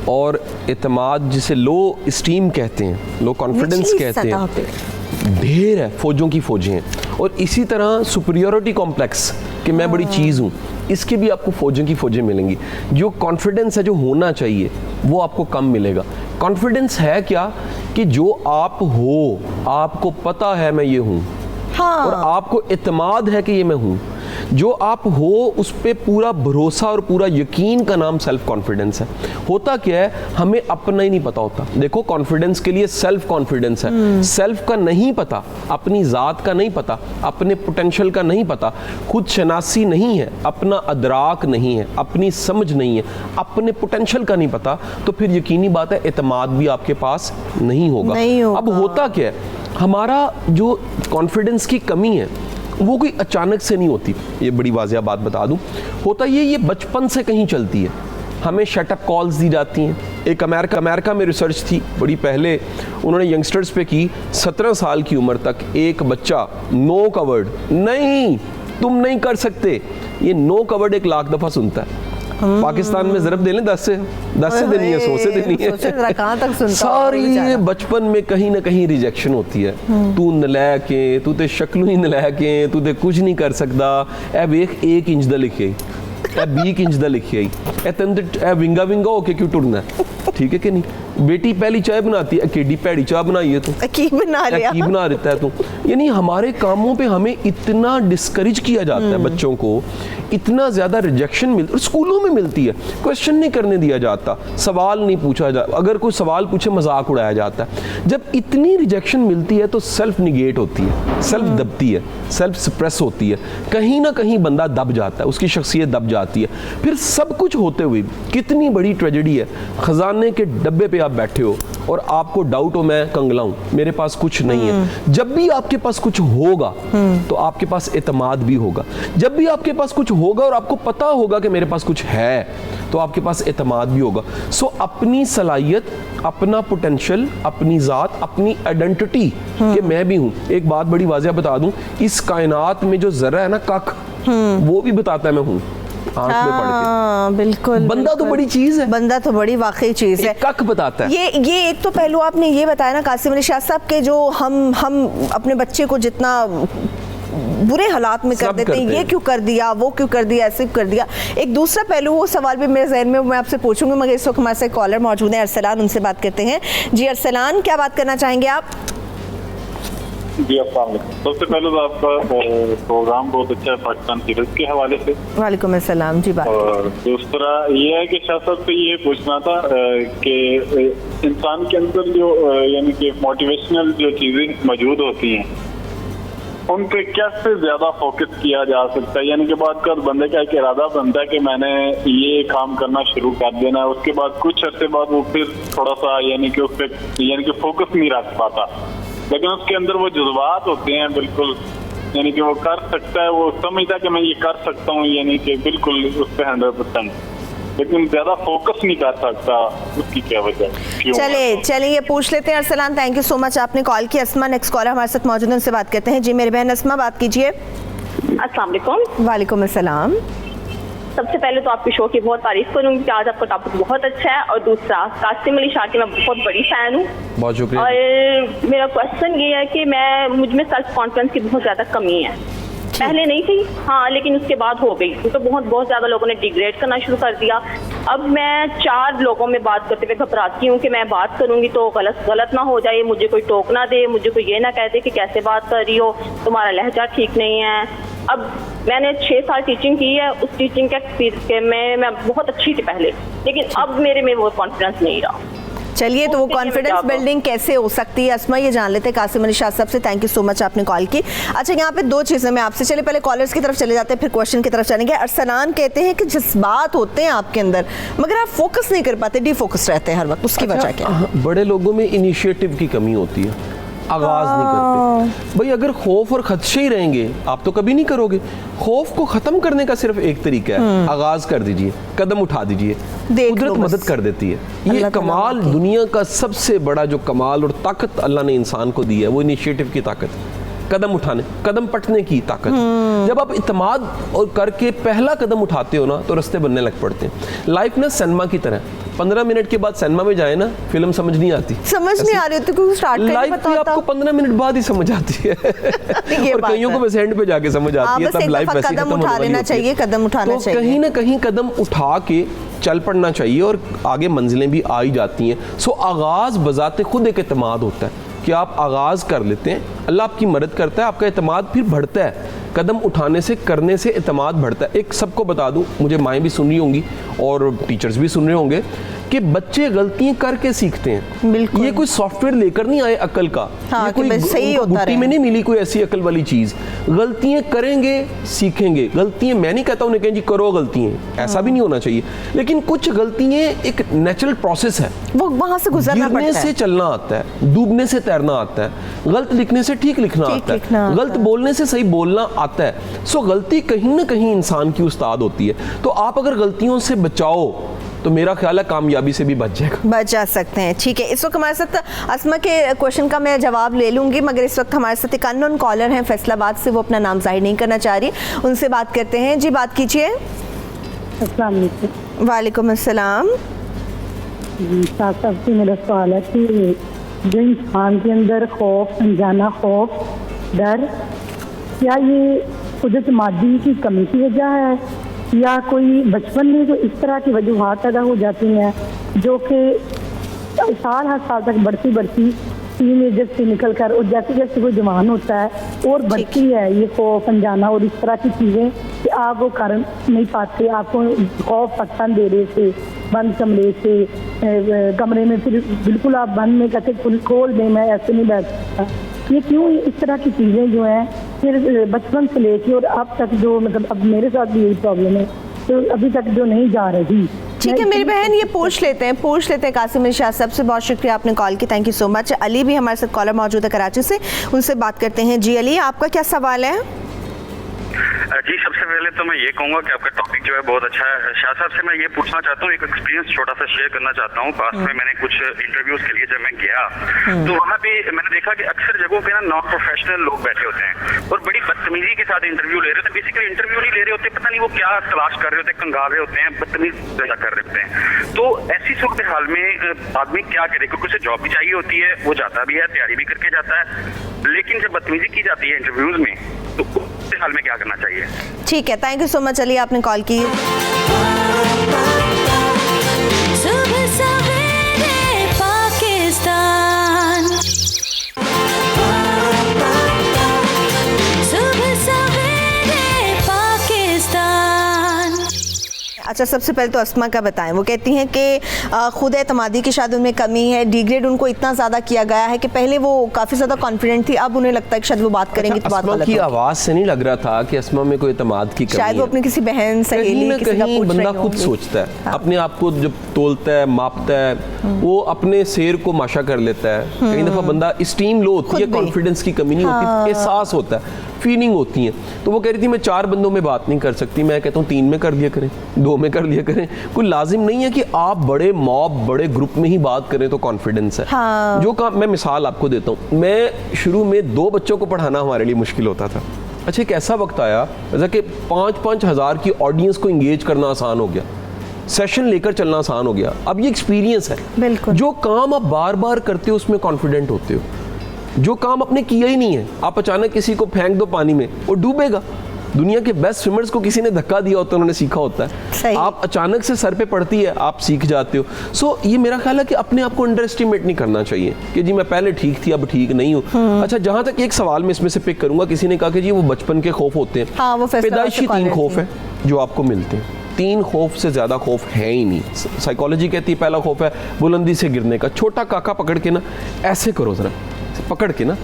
और एतमाद जिसे लो इस्टीम कहते हैं, लो कॉन्फिडेंस कहते हैं, ढेर है, फौजों की फौजें हैं। और इसी तरह सुपीरियरिटी कॉम्प्लेक्स कि मैं बड़ी चीज़ हूँ, इसके भी आपको फौजों की फौजें मिलेंगी। जो कॉन्फिडेंस है जो होना चाहिए वो आपको कम मिलेगा। कॉन्फिडेंस है क्या कि जो आप हो, आपको पता है मैं ये हूँ, हाँ। और आपको इत्मीनान है कि ये मैं हूँ। जो आप हो उस पे पूरा भरोसा और पूरा यकीन का नाम सेल्फ कॉन्फिडेंस है। होता क्या है, हमें अपना ही नहीं पता होता। देखो, कॉन्फिडेंस के लिए सेल्फ कॉन्फिडेंस है। सेल्फ का नहीं पता, अपनी ज़ात का नहीं पता, अपने पोटेंशियल का नहीं पता, खुद शनासी नहीं है, अपना अदराक नहीं है, अपनी समझ नहीं है, अपने पोटेंशियल का नहीं पता, तो फिर यकीनी बात है एतमाद भी आपके पास नहीं होगा। अब होता क्या है, हमारा जो कॉन्फिडेंस की कमी है वो कोई अचानक से नहीं होती। ये बड़ी वाज़िया बात बता दूं, होता ये बचपन से कहीं चलती है। हमें शटअप कॉल्स दी जाती हैं। एक अमेरिका में रिसर्च थी बड़ी पहले, उन्होंने यंगस्टर्स पे की, 17 साल की उम्र तक एक बच्चा नो का वर्ड, नहीं तुम नहीं कर सकते, ये नो का वर्ड 1 लाख दफ़ा सुनता है। पाकिस्तान में ज़रब दे लें 10 से देनी है, 100 से देनी है। कहाँ तक सुनता सारी बचपन में कहीं ना कहीं रिजेक्शन होती है। तू नलायक है, तू ते शक्लों ही नलायक है, तू ते कुछ नहीं कर सकता, ए वेख 1 इंच दा लिखे, ए 20 इंच दा लिखे, ए तेन ते विंगा होके क्यों टुरना है, ठीक है कि नहीं? बेटी पहली चाय बनाती है, केडी पैड़ी चाय बनाई है तू, की बना देता है तू। यानी हमारे कामों पे हमें इतना डिस्करेज किया जाता है, बच्चों को इतना ज़्यादा रिजेक्शन मिलती है, स्कूलों में मिलती है, क्वेश्चन नहीं करने दिया जाता, सवाल नहीं पूछा जाता, अगर कोई सवाल पूछे मजाक उड़ाया जाता है। जब इतनी रिजेक्शन मिलती है तो सेल्फ निगेट होती है, सेल्फ दबती है, सेल्फ सप्रेस होती है, कहीं ना कहीं बंदा दब जाता है, उसकी शख्सियत दब जाती है। फिर सब कुछ होते हुए कितनी बड़ी ट्रेजेडी है, खजाने के डब्बे पे आप बैठे हो और आपको डाउट हो मैं कंगला हूं, मेरे पास कुछ नहीं है। जब भी आपके पास कुछ होगा तो आपके पास एतमाद भी होगा। जब भी आपके पास कुछ होगा और आपको पता होगा कि मेरे पास कुछ है, तो आपके पास एतमाद भी होगा। सो अपनी सलाहियत, अपना पोटेंशियल, अपनी ज़ात, अपनी आइडेंटिटी कि मैं भी हूँ। एक बात बड़ी वाज़िया बता दूं, इस कायनात में जो ज़रा है ना, कख, वो भी बताता है मैं हूँ। बिल्कुल, बंदा तो बड़ी चीज है, बंदा तो बड़ी वाकई चीज है, कख बताता है। ये एक तो पहलू आपने ये बताया ना कासिम अली शाह साहब के, जो हम अपने बच्चे को जितना बुरे हालात में कर देते हैं, ये क्यों कर दिया, वो क्यों कर दिया, ऐसे कर दिया। एक दूसरा पहलू, वो सवाल भी मेरे जहन में, मैं आपसे पूछूंगी, मगर इस वक्त हमारे साथ कॉलर मौजूद है अरसलान, उनसे बात करते हैं। जी अरसलान, क्या बात करना चाहेंगे आप? जी अस्सलाम वालेकुम। सबसे पहले तो आपका प्रोग्राम बहुत अच्छा है पाकिस्तान सीरीज के हवाले से। वालेकुम अस्सलाम जी। बात और दूसरा ये है कि शाह साहब से ये पूछना था कि इंसान के अंदर जो यानी कि मोटिवेशनल जो चीज़ें मौजूद होती हैं उन पे कैसे ज्यादा फोकस किया जा सकता है। यानी कि बात कर बंदे का एक इरादा बनता है कि मैंने ये काम करना शुरू कर देना है, उसके बाद कुछ अर्से बाद वो फिर थोड़ा सा यानी कि उस पर यानी कि फोकस नहीं रख पाता, लेकिन उसके अंदर वो जज्बात होते हैं बिल्कुल, यानी कि वो कर सकता है, वो समझता है कि मैं ये कर सकता हूँ, यानी कि बिल्कुल उस पर 100%, लेकिन ज्यादा फोकस नहीं कर सकता। उसकी क्या वजह? चलिए ये पूछ लेते हैं Arsalan, thank you so much, आपने कॉल की। अस्मा नेक्स्ट कॉलर हमारे साथ मौजूद है, उनसे बात करते हैं। जी मेरी बहन अस्मा, बात कीजिए। अस्सलाम वालेकुम। वालेकुम अस्सलाम। सबसे पहले तो आपके शो की बहुत तारीफ करूंगी कि आज आपका टॉपिक बहुत अच्छा है, और दूसरा कासिम अली शाह की मैं बहुत बड़ी फैन हूँ। बहुत शुक्रिया। और मेरा क्वेश्चन ये है कि मुझ में सेल्फ कॉन्फिडेंस की बहुत ज़्यादा कमी है। पहले नहीं थी हाँ, लेकिन उसके बाद हो गई, तो बहुत ज़्यादा लोगों ने डिग्रेड करना शुरू कर दिया। अब मैं 4 लोगों में बात करते हुए घबराती हूँ कि मैं बात करूँगी तो गलत ना हो जाए, मुझे कोई टोक ना दे, मुझे कोई ये ना कह दे कि कैसे बात कर रही हो, तुम्हारा लहजा ठीक नहीं है। अब मैंने 6 साल टीचिंग की है, उस टीचिंग के एक्सपीरियंस में मैं बहुत अच्छी थी पहले, लेकिन अब मेरे में वो कॉन्फिडेंस नहीं रहा। चलिए, तो वो कॉन्फिडेंस बिल्डिंग कैसे हो सकती है अस्मा, ये जान लेते हैं कासिम अली शाह साहब से। थैंक यू सो मच, आपने कॉल की। अच्छा, यहाँ पे 2 चीज़ें मैं आपसे, चले पहले कॉलर्स की तरफ चले जाते हैं, फिर क्वेश्चन की तरफ चलेंगे। अरसलान कहते हैं कि जज्बात होते हैं आपके अंदर, मगर आप फोकस नहीं कर पाते, डिफोकस रहते हैं हर वक्त, उसकी वजह क्या है? बड़े लोगों में इनिशिएटिव की कमी होती है, आगाज नहीं करते भाई। अगर खौफ और खदशे ही रहेंगे आप तो कभी नहीं करोगे। खौफ को खत्म करने का सिर्फ एक तरीका है, आगाज कर दीजिए, कदम उठा दीजिए, कुदरत मदद कर देती है। ये कमाल, दुनिया का सबसे बड़ा जो कमाल और ताकत अल्लाह ने इंसान को दी है वो इनिशिएटिव की ताकत, कदम उठाने, कदम पटने की ताकत। जब आप इत्मीनान और करके पहला कदम उठाते हो ना तो रास्ते बनने लग पड़ते हैं। लाइफ ना सिनेमा की तरह, 15 मिनट के बाद सिनेमा में जाए ना, फिल्म समझ नहीं आती, समझ नहीं आ रही होती, क्योंकि स्टार्ट करके लाइफ पता भी होता। आपको 15 मिनट बाद ही समझ आती है और कईयों को बस एंड पे जाके समझ आती है, तब लाइफ वैसे कदम उठा लेना चाहिए, कदम उठाना चाहिए, कहीं ना कहीं कदम उठा के चल पड़ना चाहिए और आगे मंजिलें भी आ ही जाती हैं। सो आगाज बजाते खुद एक एतमाद होता है कि आप आगाज कर लेते हैं, अल्लाह आपकी मदद करता है, आपका एतमाद फिर बढ़ता है। कदम उठाने से, करने से एतमाद बढ़ता है। एक सबको बता दूं, मुझे माएँ भी सुन रही होंगी और टीचर्स भी सुन रहे होंगे कि बच्चे गलतियां करके सीखते हैं। बिल्कुल। ये कोई सॉफ्टवेयर लेकर नहीं आए अकल का, हाँ, ये कोई सही होता बुट्टी में नहीं मिली कोई ऐसी अकल वाली चीज। गलतियां करेंगे, सीखेंगे। गलतियां, मैं नहीं कहता उन्हें कहें जी करो गलतियां, ऐसा भी नहीं होना चाहिए, लेकिन कुछ गलतियां एक नेचुरल प्रोसेस है, वो वहां से गुजरना पड़ता है। गिरने से चलना आता है, डूबने से तैरना आता है, गलत लिखने से ठीक लिखना आता है, गलत बोलने से सही बोलना आता है। सो गलती कहीं ना कहीं इंसान की उस्ताद होती है। तो आप अगर गलतियों से बचाओ तो मेरा ख्याल है कामयाबी से भी बच जा सकते हैं। ठीक है, इस वक्त हमारे साथ अस्मा के क्वेश्चन का मैं जवाब ले लूंगी, मगर इस वक्त हमारे साथ एक अननोन कॉलर हैं फैसलाबाद से, वो अपना नाम जाहिर नहीं करना चाह रही, उनसे बात करते हैं। जी, बात कीजिए। अस्सलाम वालेकुम। वालेकुम अस्सलाम। सबसे मेरा सवाल है कि जो इंसान के अंदर खौफ, अनजाना खौफ, डर, क्या ये कुदरत मादी की कमी की वजह है या कोई बचपन में कोई इस तरह की वजूहात पैदा हो जाती हैं जो कि साल हर साल तक बढ़ती बढ़ती टीनेजर से निकल कर और जैसे जैसे कोई जवान होता है और बढ़ती है ये खौफ, अनजाना और इस तरह की चीज़ें कि आप वो कर नहीं पाते, आपको खौफ पता अंधेरे से, बंद कमरे से, कमरे में फिर बिल्कुल आप बंद में कहते खोल दें, मैं ऐसे नहीं बैठ सकता। ये क्यों इस तरह की चीज़ें जो हैं फिर बचपन से लेके और अब तक जो, मतलब अब मेरे साथ भी यही प्रॉब्लम है, तो अभी तक जो नहीं जा रही। ठीक है मेरी बहन, ये पूछ लेते हैं कासिम अली शाह साहब से। बहुत शुक्रिया, आपने कॉल की, thank you so much. Ali भी हमारे साथ कॉलर मौजूद है कराची से, उनसे बात करते हैं। जी अली, आपका क्या सवाल है? जी, सबसे पहले तो मैं ये कहूँगा कि आपका टॉपिक जो है बहुत अच्छा है। शाह साहब से मैं ये पूछना चाहता हूँ, एक एक्सपीरियंस छोटा सा शेयर करना चाहता हूँ। पास में मैंने कुछ इंटरव्यूज के लिए जब मैं गया तो वहाँ पे मैंने देखा कि अक्सर जगहों पे ना नॉन प्रोफेशनल लोग बैठे होते हैं और बड़ी बदतमीजी के साथ इंटरव्यू ले रहे होते हैं। बेसिकली इंटरव्यू नहीं ले रहे होते, पता नहीं वो क्या तलाश कर रहे होते हैं, कंगाल रहे होते हैं, बदतमीज कर रहे होते हैं। तो ऐसी सूरत हाल में आदमी क्या करे, क्योंकि उसे जॉब भी चाहिए होती है, वो जाता भी है, तैयारी भी करके जाता है, लेकिन जब बदतमीजी की जाती है इंटरव्यूज में तो उस हाल में क्या करना चाहिए? ठीक है, thank you so much Ali, आपने कॉल की। सुबह सवेरे पाकिस्तान, सुबह सवेरे पाकिस्तान। अच्छा, सबसे पहले तो अस्मा का बताएं। वो कहती हैं कि खुद एतमादी की शायद उनमें कमी है, डिग्रेड उनको इतना ज़्यादा किया गया है कि पहले वो काफ़ी ज़्यादा कॉन्फिडेंट थी, अब उन्हें लगता है कि शायद वो बात करेंगी तो बात गलत की आवाज़ से नहीं लग रहा था कि अस्मा में कोई एतमाद की कमी है। शायद वो अपनी किसी बहन, सहेली, किसी का पूछ रही बंदा खुद सोचता है, अपने आप को जब तोलता है, मापता है, वो अपने शेर को माशा कर लेता है। कई दफ़ा बंदा स्टीम लो होती है, कॉन्फिडेंस की कमी नहीं होती, एहसास होता है, फीलिंग होती है। तो वो कह रही थी मैं 4 बंदों में बात नहीं कर सकती, मैं कहता हूँ 3 में कर लिया करें, 2 में कर लिया करें। कोई लाजिम नहीं है कि आप बड़े मॉब, बड़े ग्रुप में ही बात करें तो कॉन्फिडेंस है। हाँ। जो काम, मैं मिसाल आपको देता हूँ, मैं शुरू में 2 बच्चों को पढ़ाना हमारे लिए मुश्किल होता था। अच्छा, एक ऐसा वक्त आया जैसा कि 5-5 हज़ार की ऑडियंस को इंगेज करना आसान हो गया, सेशन लेकर चलना आसान हो गया। अब ये एक्सपीरियंस है। बिल्कुल। जो काम आप बार बार करते हो उसमें कॉन्फिडेंट होते हो। जो काम आपने किया ही नहीं है, आप अचानक किसी को फेंक दो पानी में, वो डूबेगा। दुनिया के बेस्ट स्विमर्स को किसी ने धक्का दिया होता है, उन्होंने सीखा होता सही। है। आप अचानक से सर पे पड़ती है, आप सीख जाते हो। सो ये मेरा ख्याल है कि अपने आप को अंडर एस्टिमेट नहीं करना चाहिए कि जी मैं पहले ठीक थी अब ठीक नहीं हूँ। अच्छा, जहाँ तक एक सवाल मैं इसमें से पिक करूंगा, किसी ने कहा कि जी वो बचपन के खौफ होते हैं। हाँ, वो फैसला पैदाइशी वाले 3 खौफ कॉलेज है जो आपको मिलते हैं। 3 खौफ से ज्यादा खौफ है ही नहीं। साइकोलॉजी कहती है पहला खौफ है बुलंदी से गिरने का। छोटा काका पकड़ के ना ऐसे करो जरा, पकड़ के ना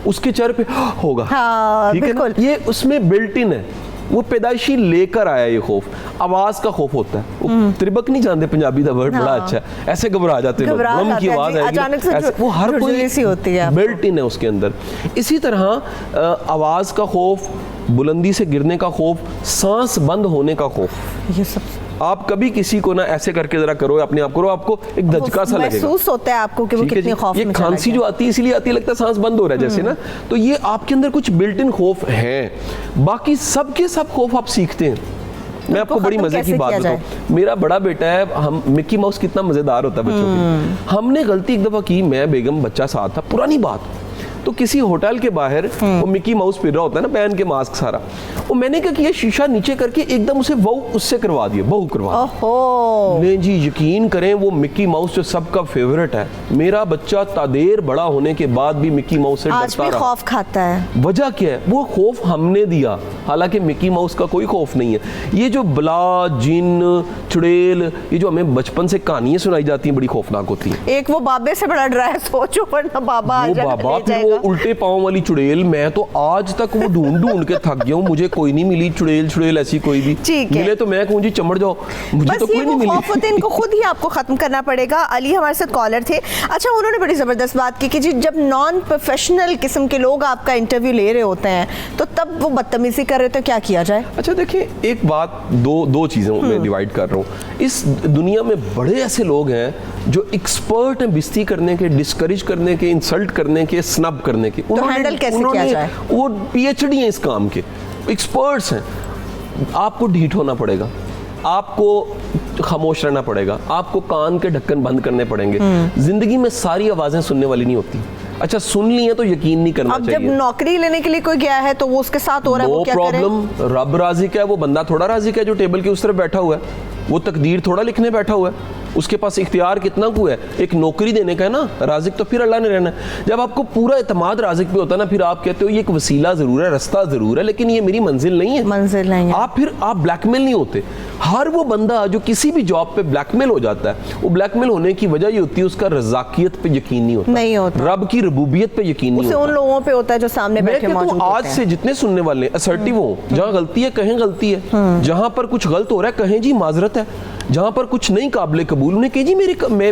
उसके चेहरे पे होगा, हाँ, ठीक है ना? बिल्कुल। ये उसमें बिल्ट इन है, वो पैदाइशी लेकर आया ये खौफ। आवाज का खौफ होता है, वो त्रिबक नहीं जानते पंजाबी का वर्ड बड़ा हाँ। अच्छा है, ऐसे घबरा जाते लोग, घबरा बम की जाते हैं आवाज जी, आएगी ना, अचानक से ऐसे, वो हर झुरझुरी कोई सी होती है आपको। बिल्ट इन है उसके अंदर। इसी तरह आवाज का खौफ, बुलंदी से गिरने का खौफ, सांस बंद होने का खौफ। ये सब आप कभी किसी को ना ऐसे करके जरा करो, अपने आप करो, आपको एक धचका सा लगेगा, महसूस होता है आपको कि वो ठीक है कितनी जी? खौफ ये में चला खांसी गया। जो आती है इसलिए आती है, लगता है सांस बंद हो रहा है जैसे ना, तो ये आपके अंदर कुछ बिल्ट इन खौफ हैं। बाकी सबके सब खौफ आप सीखते हैं। मैं आपको बड़ी खत्म मजे की कैसे बात किया जाए? बताऊं, मेरा बड़ा बेटा है, हम मिक्की माउस कितना मजेदार होता है बच्चों के लिए। हमने गलती एक दफा की, मैं बेगम बच्चा साथ था, पुरानी बात, तो किसी होटल के बाहर वो मिक्की माउस फिर रहा होता है ना, पहन के मास्क सारा, वो मैंने क्या किया, शीशा नीचे करके एकदम उसे बहू उससे करवा दिया, बहू करवा दिया। ओहो, नहीं जी, यकीन करें वो मिक्की माउस जो सबका फेवरेट है, मेरा बच्चा तादेर बड़ा होने के बाद भी मिक्की माउस से आज डरता भी रहा। खौफ खाता है। वजह क्या है? वो खौफ हमने दिया, हालांकि मिक्की माउस का कोई खौफ नहीं है। ये जो बला, जिन, चुड़ैल, ये जो हमें बचपन से कहानियां सुनाई जाती हैं, बड़ी खौफनाक होती हैं। एक वो बाबे से बड़ा डरा है, सोचो, वरना बाबा आ वो जाएगा, बाबा, ले फिर जाएगा। वो उल्टे पाँव वाली चुड़ैल, मैं तो आज तक वो ढूंढ ढूंढ के थक गया हूँ, मुझे कोई नहीं मिली चुड़ैल ऐसी कोई भी। ठीक है। मिले तो मैं कहूँ जी चमड़ जाओ, मुझे बस तो ये कोई वो नहीं खौफ होते हैं, इनको खुद ही आपको खत्म करना पड़ेगा। अली हमारे साथ कॉलर थे। अच्छा, उन्होंने बड़ी जबरदस्त बात की कि जी जब नॉन प्रोफेशनल किस्म के लोग आपका इंटरव्यू ले रहे होते हैं तो तब वो बदतमीजी कर रहे होते हैं, क्या किया जाए? अच्छा देखिए, एक बात, दो चीज़ें मैं डिवाइड कर रहा हूँ। इस दुनिया में बड़े ऐसे लोग हैं जो एक्सपर्ट हैं बेइज्जती करने के, डिस्करेज करने के, इंसल्ट करने के, स्नब करने के। हैंडल कैसे किया जाए? वो पीएचडी हैं इस काम के, एक्सपर्ट्स हैं। आपको ढीठ होना पड़ेगा, आपको खामोश रहना पड़ेगा, आपको कान के ढक्कन बंद करने पड़ेंगे। जिंदगी में सारी आवाज़ें सुनने वाली नहीं होती। अच्छा, सुन ली है तो यकीन नहीं करना अब चाहिए। जब नौकरी लेने के लिए कोई गया है तो वो उसके साथ हो रहा है, नो वो क्या करे? प्रॉब्लम, रब राज़िक है, वो बंदा थोड़ा राज़िक है जो टेबल के उस तरफ बैठा हुआ है, वो तकदीर थोड़ा लिखने बैठा हुआ है, उसके पास इख्तियार कितना कुछ है, एक नौकरी देने का है ना। राज़िक तो फिर अल्लाह ने रहना है। जब आपको पूरा एतमाद राज़िक पे होता है ना, फिर आप कहते हो ये एक वसीला ज़रूर है, रास्ता ज़रूर है, लेकिन ये मेरी मंजिल नहीं है। मंजिल नहीं है। आप ब्लैकमेल नहीं होते। हर वो बंदा जो किसी भी जॉब पे ब्लैकमेल हो जाता है, वो ब्लैकमेल होने की वजह ये होती है उसका रज़ाकियत पे यकीन नहीं होता, रब की रबूबियत पे यकीन नहीं उसे होता। उन लोगों पे होता है जो सामने मैं बैठे कहता हूं, मौजूद आज होते हैं। से जितने सुनने वाले असर्टिव हो, जहाँ गलती है कहें गलती है, जहाँ पर कुछ गलत हो रहा है कहें जी माजरत है, जहाँ पर कुछ नहीं काबिल कबूल उन्हें कहे जी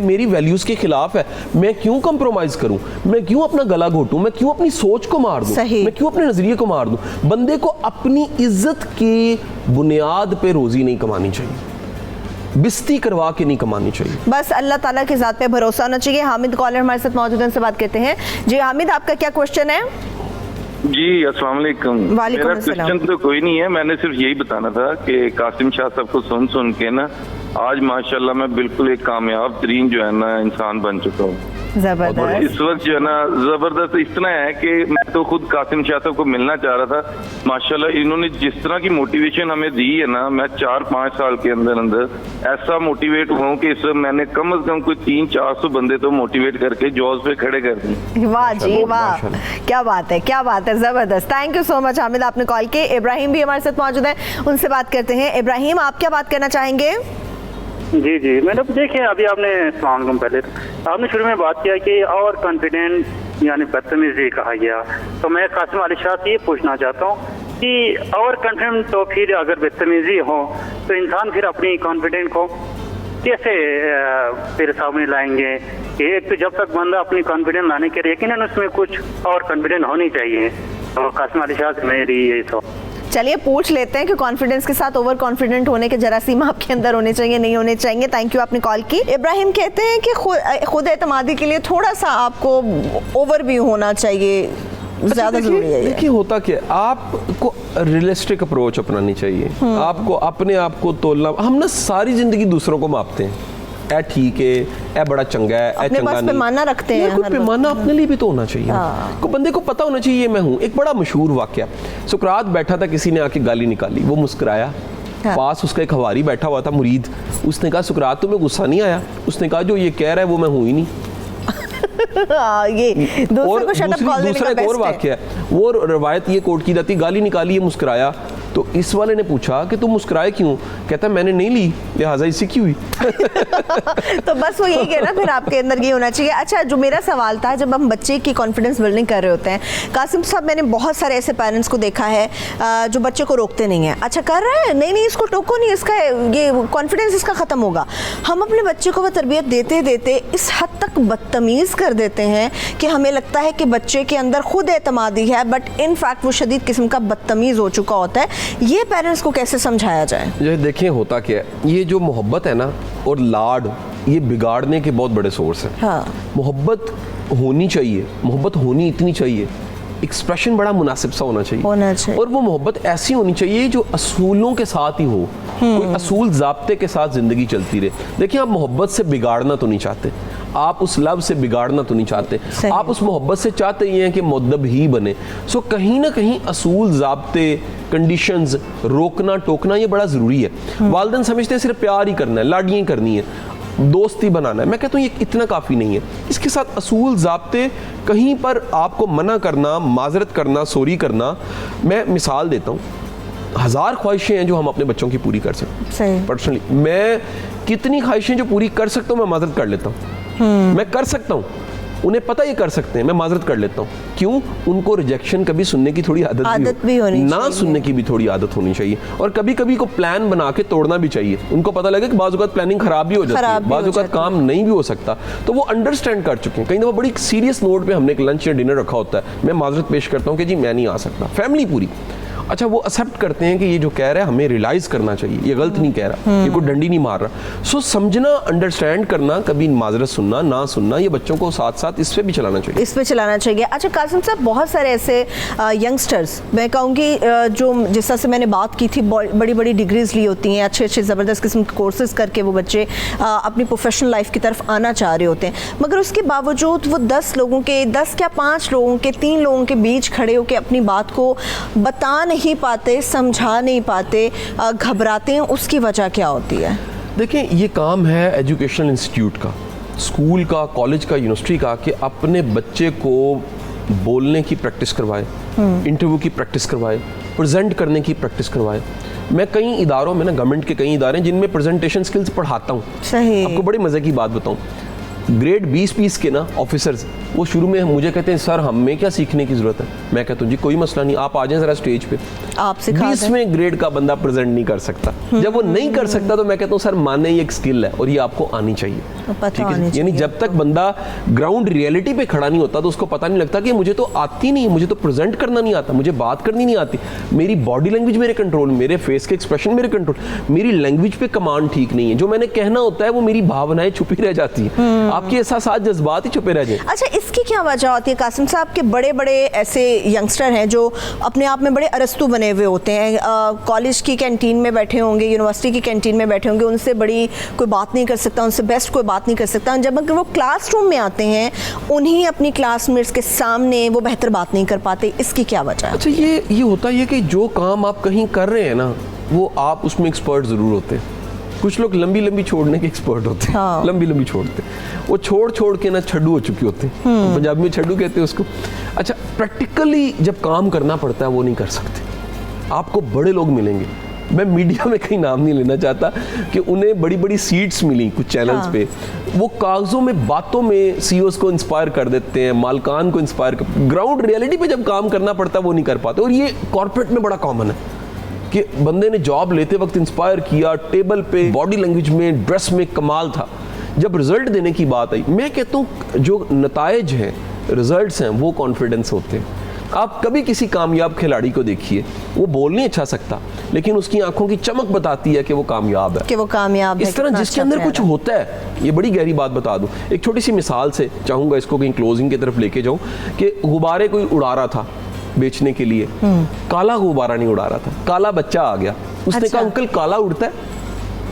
मेरी वैल्यूज के खिलाफ है, मैं क्यों कंप्रोमाइज करूं, मैं क्यों अपना गला घोटूं, मैं क्यों अपनी सोच को मार दूं, मैं क्यों अपने नजरिए को मार दूं। बंदे को अपनी इज्जत की बुनियाद पे रोजी नहीं कमानी चाहिए, बिस्ती करवा के नहीं कमानी चाहिए। बस अल्लाह ताला की ज़ात पे भरोसा होना चाहिए। हामिद कॉलर हमारे साथ मौजूद हैं, उनसे बात करते हैं। जी हामिद, आपका क्या क्वेश्चन है? जी अस्सलाम वालेकुम। वालेकुम मेरा अस्सलाम। क्वेश्चन तो कोई नहीं है, मैंने सिर्फ यही बताना था कि कासिम शाह साहब को सुन के ना आज माशाल्लाह मैं बिल्कुल एक कामयाब तरीन जो है ना इंसान बन चुका हूँ। और जबरदस्त। इस वक्त जो है ना जबरदस्त इतना है कि मैं तो खुद कासिम शाह साहब को मिलना चाह रहा था। माशाल्लाह इन्होंने जिस तरह की मोटिवेशन हमें दी है ना, मैं 4-5 साल के अंदर ऐसा मोटिवेट हुआ हूँ कि इस वक्त मैंने कम से कम कोई 300-400 बंदे तो मोटिवेट करके जॉब्स पे खड़े कर दिए। वाह जी वाह, क्या बात है, क्या बात है, जबरदस्त। Thank you so much Hamid, आपने कॉल किए। इब्राहिम भी हमारे साथ मौजूद है, उनसे बात करते हैं। इब्राहिम, आप क्या बात करना चाहेंगे? जी जी, मैडम देखिए, अभी आपने अस्सलाम पहले आपने शुरू में बात किया कि और कॉन्फिडेंट यानी बदतमीजी कहा गया, तो मैं कासिम अली शाह से ये पूछना चाहता हूँ कि और कॉन्फिडेंट तो फिर अगर बदतमीजी हो तो इंसान फिर अपनी कॉन्फिडेंट को कैसे फिर सामने लाएंगे? कि एक तो जब तक बंदा अपनी कॉन्फिडेंस लाने के लिए यकीनन उसमें कुछ और कॉन्फिडेंट होनी चाहिए। तो कासिम अली शाह से मेरी यही तो चलिए पूछ लेते हैं कि कॉन्फिडेंस के साथ ओवर कॉन्फिडेंट होने के जरासीम आपके अंदर होने चाहिए, नहीं होने चाहिए। थैंक यू, आपने कॉल की। इब्राहिम कहते हैं कि खुद एतमादी के लिए थोड़ा सा आपको ओवर भी होना चाहिए, ज्यादा जरूरी है। देखिए होता क्या, आपको रियलिस्टिक अप्रोच अपनानी चाहिए। आपको अपने आप को तोलना, हम ना सारी जिंदगी दूसरों को मापते हैं, ए ठीक है, ए बड़ा चंगा है, ए अपने चंगा पास नहीं। पैमाना रखते हैं यार कोई हर वक्त। पैमाना अपने लिए भी तो होना चाहिए। हाँ। को बंदे को पता होना चाहिए ये मैं हूँ। एक बड़ा मशहूर वाकया, सुकरात बैठा था, किसी ने आके गाली निकाली, वो मुस्कुराया। हाँ। पास उसका एक हवारी बैठा हुआ था, मुरीद। उसने कहा सुकरात तुम्हें गुस्सा नहीं आया? उसने कहा जो ये कह रहा है वो मैं हूँ ही नहीं। ये दूसरे को शट अप कॉल देने दूसरा का एक और बेस्ट है। वाकया है, वो रवायत ये कोट की जाती, गाली निकाली, ये मुस्कुराया। तो इस वाले ने पूछा कि तुम मुस्कुराए क्यों? कहता मैंने नहीं ली, लिहाजा इससे क्यों हुई। तो बस वो यही है ना, फिर आपके अंदर ये होना चाहिए। अच्छा, जो मेरा सवाल था, जब हम बच्चे की कॉन्फिडेंस बिल्डिंग कर रहे होते हैं, कासिम साहब, मैंने बहुत सारे ऐसे पेरेंट्स को देखा है जो बच्चे को रोकते नहीं हैं। अच्छा कर रहा है, नहीं इसको टोको नहीं, इसका ये कॉन्फिडेंस इसका ख़त्म होगा। हम अपने बच्चे को वो तरबियत देते देते इस हद तक बदतमीज़ कर देते हैं कि हमें लगता है कि बच्चे के अंदर खुद एतमादी है, बट इन फैक्ट वो शदीद किस्म का बदतमीज़ हो चुका होता है। ये पेरेंट्स को कैसे समझाया जाए? ये देखें होता क्या है, ये जो मोहब्बत है ना और लाड, ये बिगाड़ने के बहुत बड़े सोर्स हैं। हाँ। मोहब्बत होनी चाहिए, मोहब्बत होनी इतनी चाहिए, एक्सप्रेशन बड़ा मुनासिब सा होना चाहिए। और वो मोहब्बत ऐसी होनी चाहिए जो असूलों के साथ ही हो, कोई असूल ज़ाब्ते के साथ ज़िंदगी चलती रहे। देखिए, आप मोहब्बत से बिगाड़ना तो नहीं चाहते, आप उस लव से बिगाड़ना तो नहीं चाहते, आप उस मोहब्बत से चाहते ही हैं कि मुअद्दब ही बने। सो कहीं ना कहीं असूल, ज़ाब्ते, कंडीशंस, रोकना टोकना ये बड़ा ज़रूरी है। वालिदैन समझते हैं सिर्फ प्यार ही करना है, लाडियाँ करनी है, दोस्ती बनाना है। मैं कहता हूँ ये इतना काफ़ी नहीं है, इसके साथ असूल, ज़ाब्ते, कहीं पर आपको मना करना, माजरत करना, सॉरी करना। मैं मिसाल देता हूँ, 1000 ख्वाहिशें हैं जो हम अपने बच्चों की पूरी कर सकते हैं। पर्सनली मैं कितनी ख्वाहिशें जो पूरी कर सकता हूँ मैं माजरत कर लेता हूँ। मैं कर सकता हूँ, उन्हें पता ये कर सकते हैं, मैं माजरत कर लेता हूँ। क्यों? उनको रिजेक्शन कभी सुनने की थोड़ी आदत भी होनी चाहिए, ना सुनने की भी थोड़ी आदत होनी चाहिए। और कभी कभी को प्लान बना के तोड़ना भी चाहिए। उनको पता लगे कि बाज़ औक़ात प्लानिंग खराब भी हो जाती है, बाज़ औक़ात काम नहीं भी हो सकता, तो वो अंडरस्टैंड कर चुके हैं। कहीं दफ़ा बड़ी सीरियस नोट पे हमने एक लंच या डिनर रखा होता है, मैं माजरत पेश करता हूँ कि जी मैं नहीं आ सकता, फैमिली पूरी। अच्छा, वो एक्सेप्ट करते हैं कि ये जो कह रहा है हमें रियलाइज करना चाहिए, ये गलत नहीं कह रहा, ये कोई डंडी नहीं मार रहा। सो समझना, अंडरस्टैंड करना, कभी माजरत सुनना ना सुनना, ये बच्चों को साथ साथ इस पे भी चलाना चाहिए, इस पे चलाना चाहिए। अच्छा कासिम साहब, बहुत सारे ऐसे यंगस्टर्स, मैं कहूँगी जो जिस तरह से मैंने बात की थी, बड़ी बड़ी डिग्रीज ली होती हैं, अच्छे अच्छे ज़बरदस्त किस्म के कोर्सेज करके वो बच्चे अपनी प्रोफेशनल लाइफ की तरफ आना चाह रहे होते हैं, मगर उसके बावजूद वो 10 लोगों के, 10 क्या 5 लोगों के, 3 लोगों के बीच खड़े होकर अपनी बात को बता नहीं पाते, समझा नहीं पाते, घबराते हैं। उसकी वजह क्या होती है? देखें, ये काम है एजुकेशनल इंस्टीट्यूट का, स्कूल का, कॉलेज का, यूनिवर्सिटी का, कि अपने बच्चे को बोलने की प्रैक्टिस करवाए, इंटरव्यू की प्रैक्टिस करवाए, प्रेजेंट करने की प्रैक्टिस करवाए। मैं कई इदारों में ना, गवर्नमेंट के कई इदारे हैं जिनमें प्रेजेंटेशन स्किल्स पढ़ाता हूँ। सही। आपको बड़ी मज़े की बात बताऊँ, ग्रेड 20 के ना ऑफिसर्स, वो शुरू में मुझे कहते हैं सर हमें क्या सीखने की ज़रूरत है। मैं कहता हूँ जी कोई मसला नहीं, आप आ जाएं ज़रा स्टेज पे। आप सिखा दें। 20वें ग्रेड का बंदा प्रेजेंट नहीं कर सकता। जब वो नहीं कर सकता तो मैं कहता हूँ सर माने ये एक स्किल है और ये आपको आनी चाहिए। ठीक है, यानी जब तक बंदा ग्राउंड रियलिटी पे खड़ा नहीं होता तो उसको पता नहीं लगता कि मुझे तो आती नहीं, मुझे तो प्रेजेंट करना नहीं आता, मुझे बात करनी नहीं आती, मेरी बॉडी लैंग्वेज मेरे कंट्रोल, मेरे फेस के एक्सप्रेशन मेरे कंट्रोल, मेरी लैंग्वेज पे कमांड ठीक नहीं है, जो मैंने कहना होता है वो मेरी भावनाएं छुपी रह जाती है, आपके एहसास जज्बात ही छुपे रह जाए। अच्छा, इसकी क्या वजह होती है कासिम साहब के? बड़े बड़े ऐसे यंगस्टर हैं जो अपने आप में बड़े अरस्तू बने हुए होते हैं, कॉलेज की कैंटीन में बैठे होंगे, यूनिवर्सिटी की कैंटीन में बैठे होंगे, उनसे बड़ी कोई बात नहीं कर सकता, उनसे बेस्ट कोई बात नहीं कर सकता। जब अगर वो क्लासरूम में आते हैं, उन्हीं अपनी क्लासमेट्स के सामने वो बेहतर बात नहीं कर पाते, इसकी क्या वजह है? अच्छा, ये होता है कि जो काम आप कहीं कर रहे हैं ना, वो आप उसमें एक्सपर्ट ज़रूर होते हैं। कुछ लोग लंबी लंबी छोड़ने के एक्सपर्ट होते हैं। हाँ। लंबी लंबी छोड़ते हैं, वो छोड़ के ना छड्डू हो चुके होते हैं, पंजाबी में छड्डू कहते हैं उसको। अच्छा, प्रैक्टिकली जब काम करना पड़ता है वो नहीं कर सकते। आपको बड़े लोग मिलेंगे, मैं मीडिया में कहीं नाम नहीं लेना चाहता, कि उन्हें बड़ी बड़ी सीट्स मिली कुछ चैनल्स पे, वो कागजों में, बातों में सीईओज़ को इंस्पायर कर देते हैं, मालकान को इंस्पायर कर, ग्राउंड रियलिटी पे जब काम करना पड़ता है वो नहीं कर पाते। और ये कॉर्पोरेट में बड़ा कॉमन है कि बंदे ने जॉब लेते वक्त इंस्पायर किया, टेबल पे, बॉडी लैंग्वेज में, ड्रेस में कमाल था, जब रिजल्ट देने की बात आई, मैं कहता हूँ जो नताइज हैं, रिजल्ट्स हैं, वो कॉन्फिडेंस होते हैं। आप कभी किसी कामयाब खिलाड़ी को देखिए, वो बोल नहीं अच्छा सकता, लेकिन उसकी आंखों की चमक बताती है कि वो कामयाब है, कि वो कामयाब है। इस तरह जिसके अंदर कुछ होता है। ये बड़ी गहरी बात बता दूं, एक छोटी सी मिसाल से चाहूँगा इसको कहीं क्लोजिंग की तरफ लेके जाऊँ, कि गुब्बारे कोई उड़ा रहा था बेचने के लिए, काला गुब्बारा नहीं उड़ा रहा था, काला बच्चा आ गया, उसने कहा अंकल काला उड़ता है?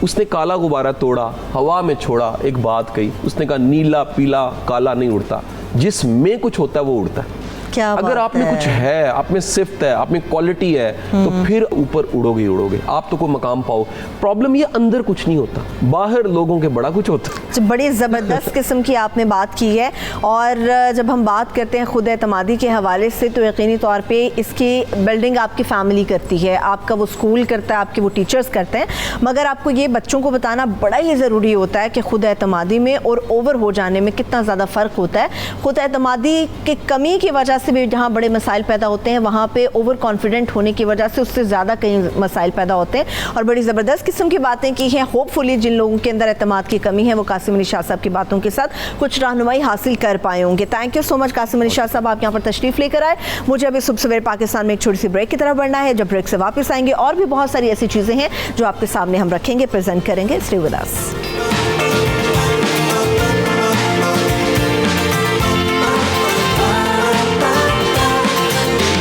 उसने काला गुब्बारा तोड़ा, हवा में छोड़ा, एक बात कही, उसने कहा नीला पीला काला नहीं उड़ता, जिसमें कुछ होता है वो उड़ता है। क्या अगर आप में कुछ है, आप में सिफ्त है, आप में क्वालिटी है, तो फिर ऊपर उड़ोगे ही उड़ोगे, आप तो कोई मकाम पाओ। प्रॉब्लम ये अंदर कुछ नहीं होता, बाहर लोगों के बड़ा कुछ होता है। बड़ी ज़बरदस्त किस्म की आपने बात की है। और जब हम बात करते हैं खुद एतमादी के हवाले से, तो यकीनी तौर पे इसकी बिल्डिंग आपकी फैमिली करती है, आपका वो स्कूल करता है, आपके वो टीचर्स करते हैं, मगर आपको ये बच्चों को बताना बड़ा ही ज़रूरी होता है कि खुद एतमादी में और ओवर हो जाने में कितना ज़्यादा फ़र्क होता है। खुद एतमादी की कमी की वजह से भी जहाँ बड़े मसाइल पैदा होते हैं, वहाँ पे ओवर कॉन्फिडेंट होने की वजह से उससे ज़्यादा कई मसाइल पैदा होते हैं। और बड़ी ज़बरदस्त किस्म की बातें की हैं। होपफुली जिन लोगों के अंदर एतमाद की कमी है वो कासिम अली शाह साहब की बातों के साथ कुछ रहनुमाई हासिल कर पाए होंगे। Thank you so much Qasim Ali Shah साहब, आप यहाँ पर तशरीफ़ लेकर आए। मुझे अभी सुबह सवेरे पाकिस्तान में एक छोटी सी ब्रेक की तरफ बढ़ना है। जब ब्रेक से वापस आएंगे और भी बहुत सारी ऐसी चीज़ें हैं जो आपके सामने हम रखेंगे, प्रेजेंट करेंगे। Stay with us.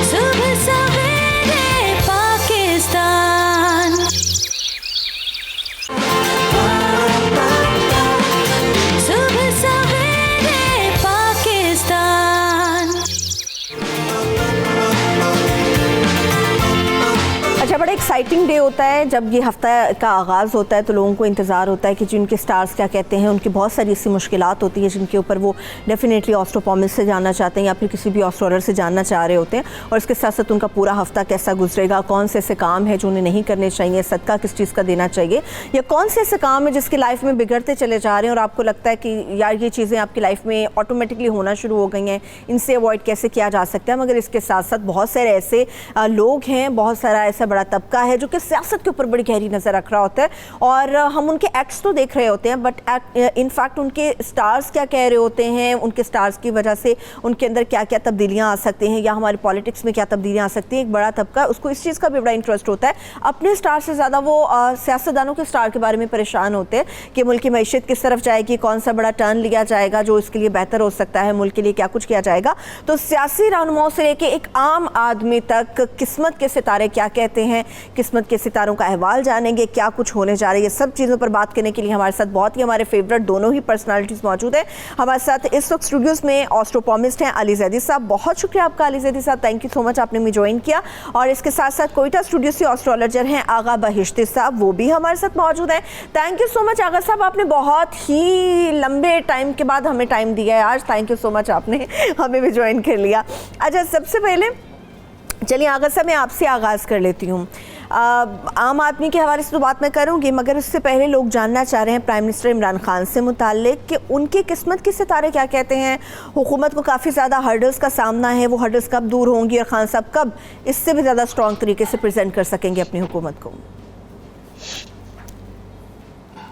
सुबह सवेरे पाकिस्तान। सुबह सवेरे पाकिस्तान। अच्छा, बड़ा एक्साइटिंग डे होता है जब ये हफ्ता का आगाज़ होता है, तो लोगों को इंतज़ार होता है कि जिनके स्टार्स क्या कहते हैं। उनकी बहुत सारी ऐसी मुश्किलात होती हैं जिनके ऊपर वो डेफिनेटली ऑस्ट्रोपोमिस्ट से जानना चाहते हैं या फिर किसी भी ऑस्ट्रोलर से जानना चाह रहे होते हैं। और इसके साथ साथ उनका पूरा हफ्ता कैसा गुजरेगा, कौन से ऐसे काम है जो उन्हें नहीं करने चाहिए, सदका किस चीज़ का देना चाहिए, या कौन से ऐसे काम है जिसकी लाइफ में बिगड़ते चले जा रहे हैं और आपको लगता है कि यार ये चीज़ें आपकी लाइफ में ऑटोमेटिकली होना शुरू हो गई हैं, इनसे अवॉइड कैसे किया जा सकता है। मगर इसके साथ साथ बहुत सारे ऐसे लोग हैं, बहुत सारा ऐसा बड़ा तबका है जो कि सियासत के ऊपर बड़ी गहरी नज़र रख रहा होता है। और हम उनके एक्ट्स तो देख रहे होते हैं, बट इनफैक्ट उनके स्टार्स क्या कह रहे होते हैं, उनके स्टार्स की वजह से उनके अंदर क्या क्या तब्दीलियाँ आ सकती हैं, या हमारी पॉलिटिक्स में क्या तब्दीलियाँ आ सकती हैं। एक बड़ा तबका उसको इस चीज़ का भी बड़ा इंटरेस्ट होता है। अपने स्टार से ज़्यादा वो सियासतदानों के स्टार के बारे में परेशान होते हैं कि मुल्क की मैशियत किस तरफ जाएगी, कौन सा बड़ा टर्न लिया जाएगा जो इसके लिए बेहतर हो सकता है, मुल्क के लिए क्या कुछ किया जाएगा। तो सियासी रहनुमाओं से लेके एक आम आदमी तक किस्मत के सितारे क्या कहते हैं, किस्मत के सितारों का अहवाल जानेंगे, क्या कुछ होने जा रहा है। ये सब चीज़ों पर बात करने के लिए हमारे साथ बहुत ही हमारे फेवरेट दोनों ही पर्सनालिटीज़ मौजूद हैं। हमारे साथ इस वक्त स्टूडियोज़ में ऑस्ट्रोपोमिस्ट हैं अली जैदी साहब। बहुत शुक्रिया आपका अली जैदी साहब, थैंक यू सो मच, आपने मुझे ज्वाइन किया। और इसके साथ साथ कोयटा स्टूडियो से ऑस्ट्रोलॉजर हैं आगा बहिश्ती साहब, वो भी हमारे साथ मौजूद हैं। थैंक यू सो मच आगा साहब, आपने बहुत ही लंबे टाइम के बाद हमें टाइम दिया है आज। थैंक यू सो मच, आपने हमें भी ज्वाइन कर लिया। अच्छा, सबसे पहले चलिए आगा साहब मैं आपसे आगाज़ कर लेती हूँ। आम आदमी के हवाले से तो बात मैं करूँगी, मगर उससे पहले लोग जानना चाह रहे हैं प्राइम मिनिस्टर इमरान खान से मुताल्लिक कि उनकी किस्मत के सितारे क्या कहते हैं। हुकूमत को काफ़ी ज़्यादा हर्डल्स का सामना है, वो हर्डल्स कब दूर होंगी और खान साहब कब इससे भी ज़्यादा स्ट्रॉन्ग तरीके से प्रेजेंट कर सकेंगे अपनी हुकूमत को।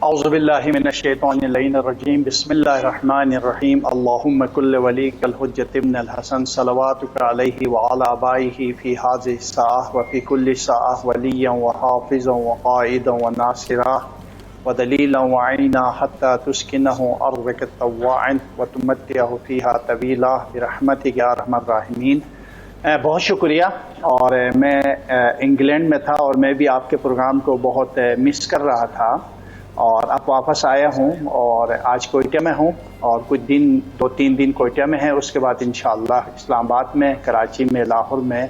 औज़ुबिल्लाहिमिनश्शैतानिर्रजीम बिस्मिल्लाहिर्रहमानिर्रहीम अल्लाहुम्मा कुल्लि वलीकल हुज्जत इब्नुल हसन सलवातुका अलैहि व अला आबाइहि फी हाज़िहि साअह व फी कुल्लि साअह वलिय्यन व हाफ़िज़न व क़ाइदन व नासिरा व दलीलन व ऐना हत्ता तुस्किनहु अर्ज़क तव्वाअन व तुमत्तिअहु फ़ीहा तवीला बिरहमतिका या अरहमर राहिमीन। बहुत शुक्रिया। और मैं इंग्लैंड में था और मैं भी आपके प्रोग्राम को बहुत मिस कर रहा था और अब वापस आया हूँ और आज कोयटा में हूँ और कुछ दिन 2-3 दिन कोयटा में है। उसके बाद इंशाअल्लाह इस्लामाबाद में, कराची में, लाहौर में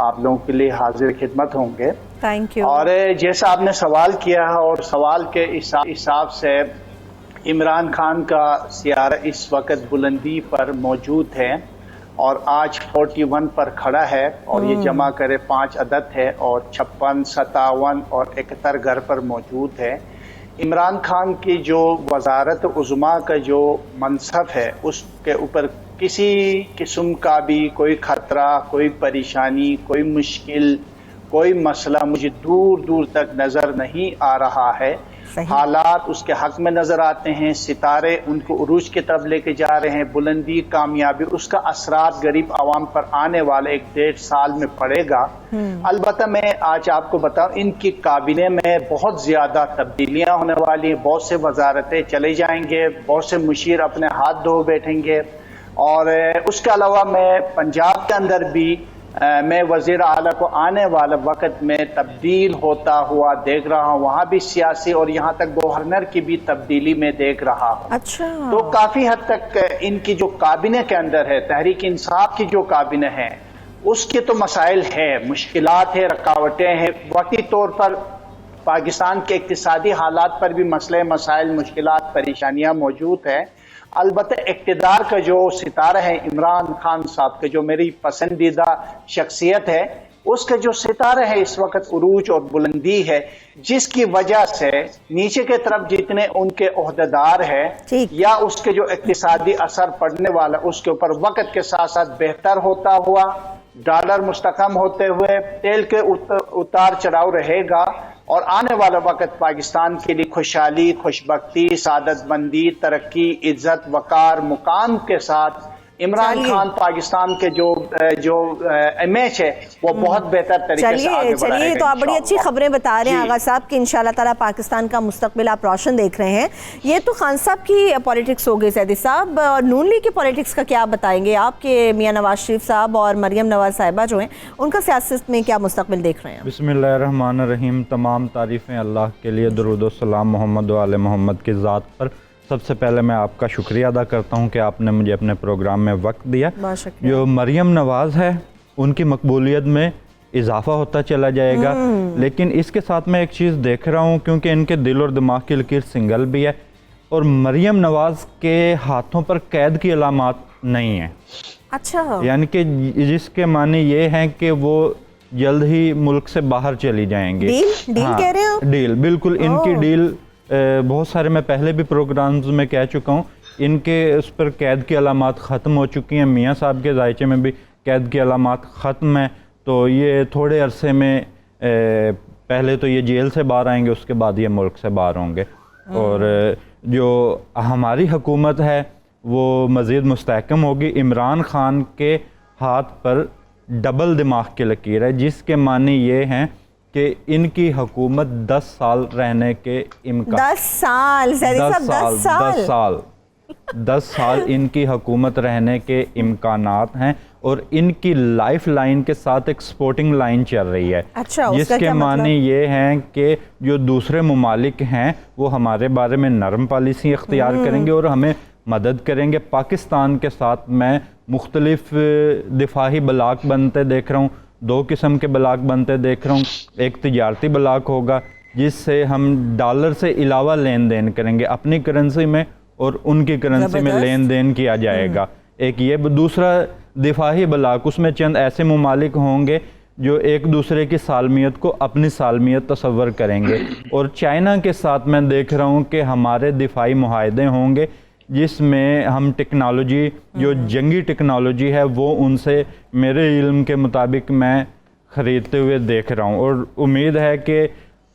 आप लोगों के लिए हाजिर खिदमत होंगे। Thank you. और जैसा आपने सवाल किया है और सवाल के हिसाब से इमरान खान का सियारा इस वक्त बुलंदी पर मौजूद है और आज 41 पर खड़ा है और ये जमा करे 5 अदद है और 56, 57 और 71 घर पर मौजूद है। इमरान खान की जो वज़ारत उज़्मा का जो मनसब है उसके ऊपर किसी किस्म का भी कोई ख़तरा, कोई परेशानी, कोई मुश्किल, कोई मसला मुझे दूर दूर तक नज़र नहीं आ रहा है। हालात उसके हक में नज़र आते हैं, सितारे उनको उरूज की तरफ लेके जा रहे हैं, बुलंदी, कामयाबी, उसका असरात गरीब आवाम पर आने वाले 1-1.5 साल में पड़ेगा। अलबत्ता मैं आज आपको बताऊं इनकी काबिने में बहुत ज़्यादा तब्दीलियां होने वाली हैं, बहुत से वजारतें चले जाएंगे, बहुत से मुशीर अपने हाथ धो बैठेंगे और उसके अलावा मैं पंजाब के अंदर भी मैं वज़ीर आला को आने वाले वक्त में तब्दील होता हुआ देख रहा हूँ, वहाँ भी सियासी और यहाँ तक गवर्नर की भी तब्दीली में देख रहा हूँ। अच्छा, तो काफ़ी हद तक इनकी जो काबिने के अंदर है, तहरीक इंसाफ की जो काबिने है, उसके तो मसाइल है, मुश्किलात है, रुकावटें हैं। वक्ती तौर पर पाकिस्तान के इक्तिसादी हालात पर भी मसले, मसाइल, मुश्किलात, परेशानियाँ मौजूद हैं। अलबत्ता इक़्तिदार का जो सितारा है इमरान खान साहब के, जो मेरी पसंदीदा शख्सियत है, उसका जो सितारा है इस वक्त उरूज और बुलंदी है, जिसकी वजह से नीचे के तरफ जितने उनके ओहदेदार है या उसके जो इक़्तिसादी असर पड़ने वाला उसके ऊपर वक्त के साथ साथ बेहतर होता हुआ, डॉलर मुस्तकम होते हुए, तेल के उतार चढ़ाव रहेगा और आने वाला वक्त पाकिस्तान के लिए खुशहाली, खुशबख्ती, सादतमंदी, तरक्की, इज्जत, वकार, मुकाम के साथ इमरान खान पाकिस्तान के जो इमेज है वो बहुत बेहतर तरीके से आगे बढ़ाएगा। चलिए, तो आप बड़ी अच्छी खबरें बता रहे हैं आगा साहब कि इंशाल्लाह ताला पाकिस्तान का मुस्तकबिल आप रोशन देख रहे हैं। ये तो खान साहब की पॉलिटिक्स हो गई। सैदी साहब, नून लीग की पॉलिटिक्स का क्या बताएंगे? आपके मियां नवाज शरीफ साहब और मरियम नवाज साहिबा जो हैं, उनका सियासत में क्या मुस्तकबिल देख रहे हैं? बिस्मिल्लाहिर्रहमानिर्रहीम। तमाम तारीफ़ें अल्लाह के लिए, दरूद व सलाम मोहम्मद व आले मोहम्मद की ज़ात पर। सबसे पहले मैं आपका शुक्रिया अदा करता हूं कि आपने मुझे अपने प्रोग्राम में वक्त दिया। जो मरियम नवाज़ है उनकी मकबूलियत में इजाफा होता चला जाएगा, लेकिन इसके साथ मैं एक चीज़ देख रहा हूं, क्योंकि इनके दिल और दिमाग की लकीर सिंगल भी है और मरियम नवाज़ के हाथों पर कैद की अलामात नहीं है। अच्छा, यानी कि जिसके माने ये हैं कि वो जल्द ही मुल्क से बाहर चली जाएंगी। डील कह रहे हो? डील, बिल्कुल इनकी डील। बहुत सारे मैं पहले भी प्रोग्राम्स में कह चुका हूँ, इनके उस पर कैद की अलामात ख़त्म हो चुकी हैं। मियाँ साहब के जायचे में भी कैद की अलामात ख़त्म हैं। तो ये थोड़े अरसे में पहले तो ये जेल से बाहर आएंगे, उसके बाद ये मुल्क से बाहर होंगे। और जो हमारी हुकूमत है वो मज़ीद मुस्तहकम होगी। इमरान खान के हाथ पर डबल दिमाग की लकीर है, जिसके माने ये हैं कि इनकी हुकूमत 10 साल रहने के इम्कान। 10 साल इनकी हुकूमत रहने के इम्कानात हैं और इनकी लाइफ लाइन के साथ एक स्पोर्टिंग लाइन चल रही है। अच्छा, जिसके माने ये हैं कि जो दूसरे ममालिक हैं वो हमारे बारे में नरम पॉलिसी इख्तियार करेंगे और हमें मदद करेंगे। पाकिस्तान के साथ मैं मुख्तलिफ दिफाही ब्लाक बनते देख रहा हूँ, 2 किस्म के ब्लाक बनते देख रहा हूँ। एक तिजारती ब्लाक होगा जिससे हम डॉलर से अलावा लेन देन करेंगे, अपनी करेंसी में और उनकी करेंसी में लेन देन किया जाएगा। एक ये दूसरा दिफाही ब्लाक, उसमें चंद ऐसे ममालिक होंगे जो एक दूसरे की सालमियत को अपनी सालमियत तस्वर करेंगे। और चाइना के साथ मैं देख रहा हूँ कि हमारे दिफाई मुआहदे होंगे जिसमें हम टेक्नोलॉजी, जो जंगी टेक्नोलॉजी है वो उनसे मेरे इल्म के मुताबिक मैं ख़रीदते हुए देख रहा हूँ। और उम्मीद है कि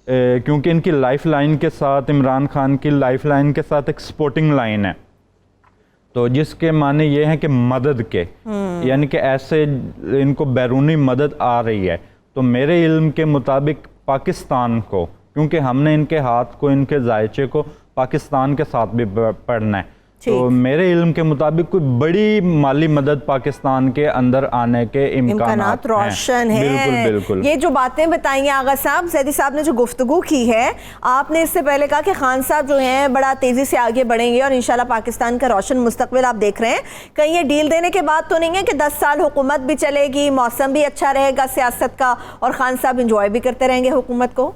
क्योंकि इनकी लाइफ लाइन के साथ, इमरान खान की लाइफ लाइन के साथ एक सपोर्टिंग लाइन है, तो जिसके माने ये हैं कि मदद के, यानी कि ऐसे इनको बैरूनी मदद आ रही है। तो मेरे इल्म के मुताबिक पाकिस्तान को, क्योंकि हमने इनके हाथ को, इनके जायचे को पाकिस्तान के साथ भी पढ़ना है, तो मेरे इल्म के मुताबिक कोई बड़ी माली मदद पाकिस्तान के अंदर आने के इम्कानात रोशन है। बिल्कुल बिल्कुल। ये जो बातें बताई आगा साहब, सैदी साहब ने जो गुफ्तगू की है, आपने इससे पहले कहा कि खान साहब जो हैं बड़ा तेजी से आगे बढ़ेंगे और इंशाल्लाह पाकिस्तान का रोशन मुस्तकबिल आप देख रहे हैं। कहीं ये डील देने के बाद तो नहीं है कि 10 साल हुकूमत भी चलेगी, मौसम भी अच्छा रहेगा सियासत का और खान साहब इंजॉय भी करते रहेंगे हुकूमत को?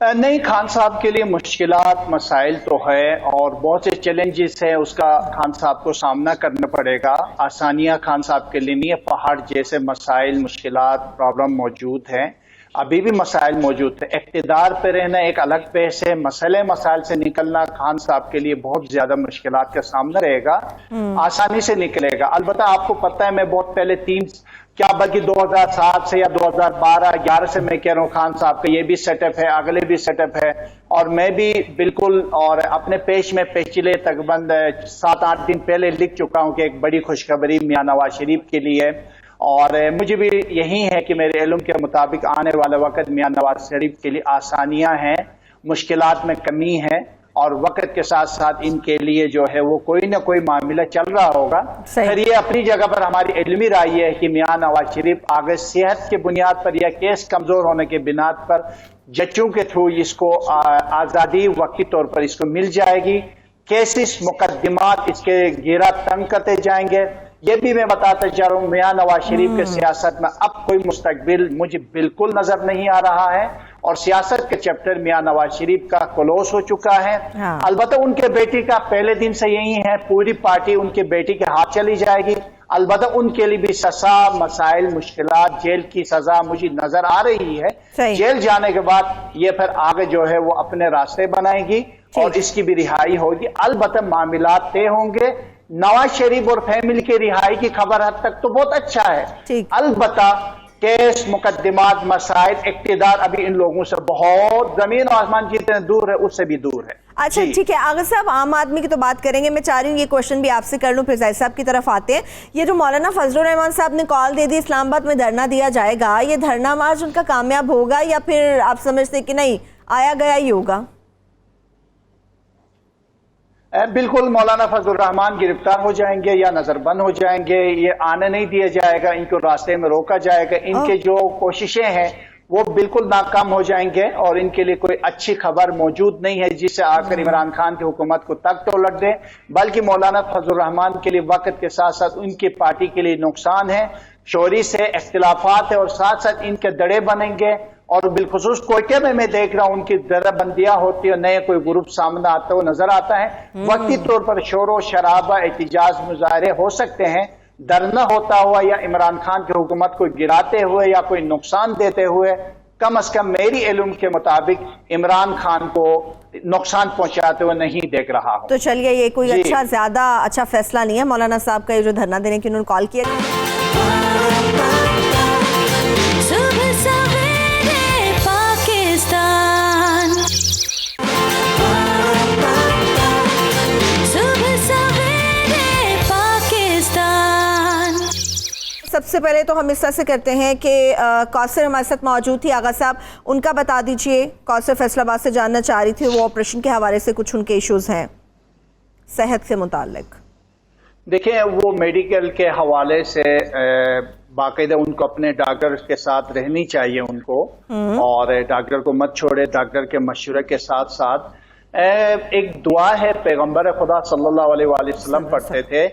नहीं, खान साहब के लिए मुश्किलात, मसाइल तो है और बहुत से चैलेंजेस है, उसका खान साहब को सामना करना पड़ेगा। आसानियां खान साहब के लिए नहीं है, पहाड़ जैसे मसाइल, मुश्किलात, प्रॉब्लम मौजूद हैं, अभी भी मसाइल मौजूद है। इक़्तिदार पे रहना एक अलग पेश है, मसाइल से निकलना खान साहब के लिए बहुत ज्यादा मुश्किलात का सामना रहेगा, आसानी से निकलेगा। अलबत्ता आपको पता है, मैं बहुत पहले क्या बल्कि 2007 से या 2012-11 से मैं कह रहा हूँ खान साहब का ये भी सेटअप है, अगले भी सेटअप है। और मैं भी बिल्कुल और अपने पेश में पिछले तकरीबन 7-8 दिन पहले लिख चुका हूँ कि एक बड़ी खुशखबरी मियां नवाज शरीफ के लिए, और मुझे भी यही है कि मेरे इल्म के मुताबिक आने वाला वक्त मियां नवाज शरीफ के लिए आसानियां हैं, मुश्किलात में कमी है और वक्त के साथ साथ इनके लिए जो है वो कोई ना कोई मामला चल रहा होगा। फिर ये अपनी जगह पर हमारी इल्मी राय है कि मियां नवाज शरीफ आगे सेहत के बुनियाद पर या केस कमजोर होने के बिनाद पर जजों के थ्रू इसको आज़ादी वक्ती तौर पर इसको मिल जाएगी। केसेस मुकदमात इसके गिरा तंग करते जाएंगे। ये भी मैं बताता जा रहा हूँ मियां नवाज शरीफ के सियासत में अब कोई मुस्तकबिल मुझे बिल्कुल नजर नहीं आ रहा है और सियासत के चैप्टर मियां नवाज शरीफ का क्लोज हो चुका है। हाँ। अलबत्ता उनके बेटी का पहले दिन से यही है, पूरी पार्टी उनके बेटी के हाथ चली जाएगी। अलबत्ता उनके लिए भी सजा मसाइल मुश्किलात जेल की सजा मुझे नजर आ रही है। जेल जाने के बाद ये फिर आगे जो है वो अपने रास्ते बनाएगी और इसकी भी रिहाई होगी। अलबत्ता मामलात तय होंगे। नवाज शरीफ और फैमिली की रिहाई की खबर हद तक तो बहुत अच्छा है। अलबत्ता केस मुकदमात मसाइल इक्तिदार अभी इन लोगों से बहुत जमीन और आसमान जितने दूर है उससे भी दूर है। अच्छा ठीक है, आगा साहब आम आदमी की तो बात करेंगे, मैं चाह रही हूँ ये क्वेश्चन भी आपसे कर लूँ फिर जाहिद साहब की तरफ आते हैं। ये जो मौलाना फजलुर रहमान साहब ने कॉल दे दी इस्लामाबाद में धरना दिया जाएगा, ये धरना मार्च उनका कामयाब होगा या फिर आप समझते कि नहीं आया गया ही होगा? बिल्कुल मौलाना फजलुर रहमान गिरफ्तार हो जाएंगे या नजरबंद हो जाएंगे, ये आने नहीं दिया जाएगा, इनको रास्ते में रोका जाएगा। इनके जो कोशिशें हैं वो बिल्कुल नाकाम हो जाएंगे और इनके लिए कोई अच्छी खबर मौजूद नहीं है जिससे आकर इमरान खान की हुकूमत को तक तो लग दे, बल्कि मौलाना फजलुर रहमान के लिए वक्त के साथ साथ उनकी पार्टी के लिए नुकसान है। शोरी से इख्तिलाफात है और साथ साथ इनके दड़े बनेंगे और बिलखुसूस कोयटे में मैं देख रहा हूं उनकी दरबंदियां होती है, नए कोई ग्रुप सामने आता हुआ नजर आता है। वक्ती तौर पर शोर शराबा एहतिजाज मुजाहरे हो सकते हैं, धरना होता हुआ या इमरान खान की हुकूमत को गिराते हुए या कोई नुकसान देते हुए, कम अज कम मेरी इल्म के मुताबिक इमरान खान को नुकसान पहुंचाते हुए नहीं देख रहा हूं। तो चलिए ये कोई ज्यादा अच्छा फैसला नहीं है मौलाना साहब का ये जो धरना देने की उन्होंने कॉल किया। सबसे पहले तो हम इस तरह से करते हैं कि कौसर हमारे साथ मौजूद थी। आगा साहब उनका बता दीजिए, कौसर फैसलाबाद से जानना चाह रही थी, वो ऑपरेशन के हवाले से कुछ उनके इश्यूज हैं सेहत से मुताल्लिक। देखिए वो मेडिकल के हवाले से बाकायदा उनको अपने डॉक्टर के साथ रहनी चाहिए उनको, और डॉक्टर को मत छोड़े। डॉक्टर के मशवरे के साथ साथ एक दुआ है पैगंबर खुदा सल्लल्लाहु अलैहि वसल्लम पढ़ते थे,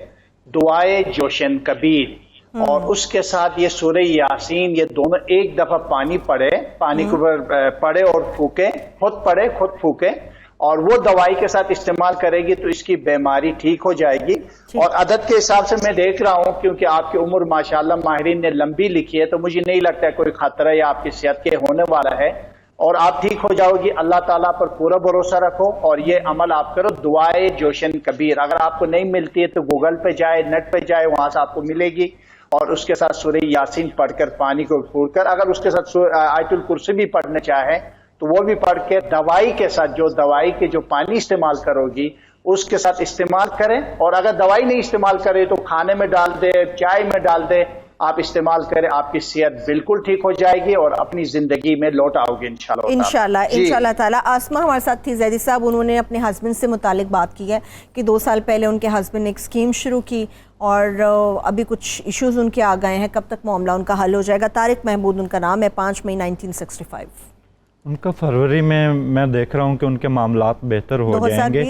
दुआए जोशन कबीर, और उसके साथ ये सूरह यासीन, ये दोनों एक दफा पानी के ऊपर पढ़े और फूके, खुद पढ़े खुद फूके, और वो दवाई के साथ इस्तेमाल करेगी तो इसकी बीमारी ठीक हो जाएगी। और अदद के हिसाब से मैं देख रहा हूँ क्योंकि आपकी उम्र माशाल्लाह माहिरीन ने लंबी लिखी है, तो मुझे नहीं लगता है कोई खतरा या आपकी सेहत के होने वाला है और आप ठीक हो जाओगी। अल्लाह ताला पर पूरा भरोसा रखो और ये अमल आप करो, दुआए जोशन कबीर। अगर आपको नहीं मिलती है तो गूगल पे जाए, नेट पे जाए, वहां से आपको मिलेगी, और उसके साथ सूरह यासीन पढ़कर पानी को फूंककर, अगर उसके साथ आयतुल कुर्सी भी पढ़ना चाहे तो वो भी पढ़ के दवाई के साथ, जो दवाई के जो पानी इस्तेमाल करोगी उसके साथ इस्तेमाल करें। और अगर दवाई नहीं इस्तेमाल करें तो खाने में डाल दे, चाय में डाल दे, आप इस्तेमाल करें, आपकी सेहत बिल्कुल ठीक हो जाएगी और अपनी जिंदगी में लौट आओगे इंशाल्लाह ताला। आसमा हमारे साथ थी, जैदी साहब उन्होंने अपने हस्बैंड से मुतालिक बात की है कि 2 साल पहले उनके हस्बैंड ने एक स्कीम शुरू की और अभी कुछ इश्यूज उनके आ गए हैं, कब तक मामला उनका हल हो जाएगा। तारिक महमूद उनका नाम है, 5 मई 1965। उनका फरवरी में मैं देख रहा हूँ कि उनके मामलात बेहतर हो जाएंगे।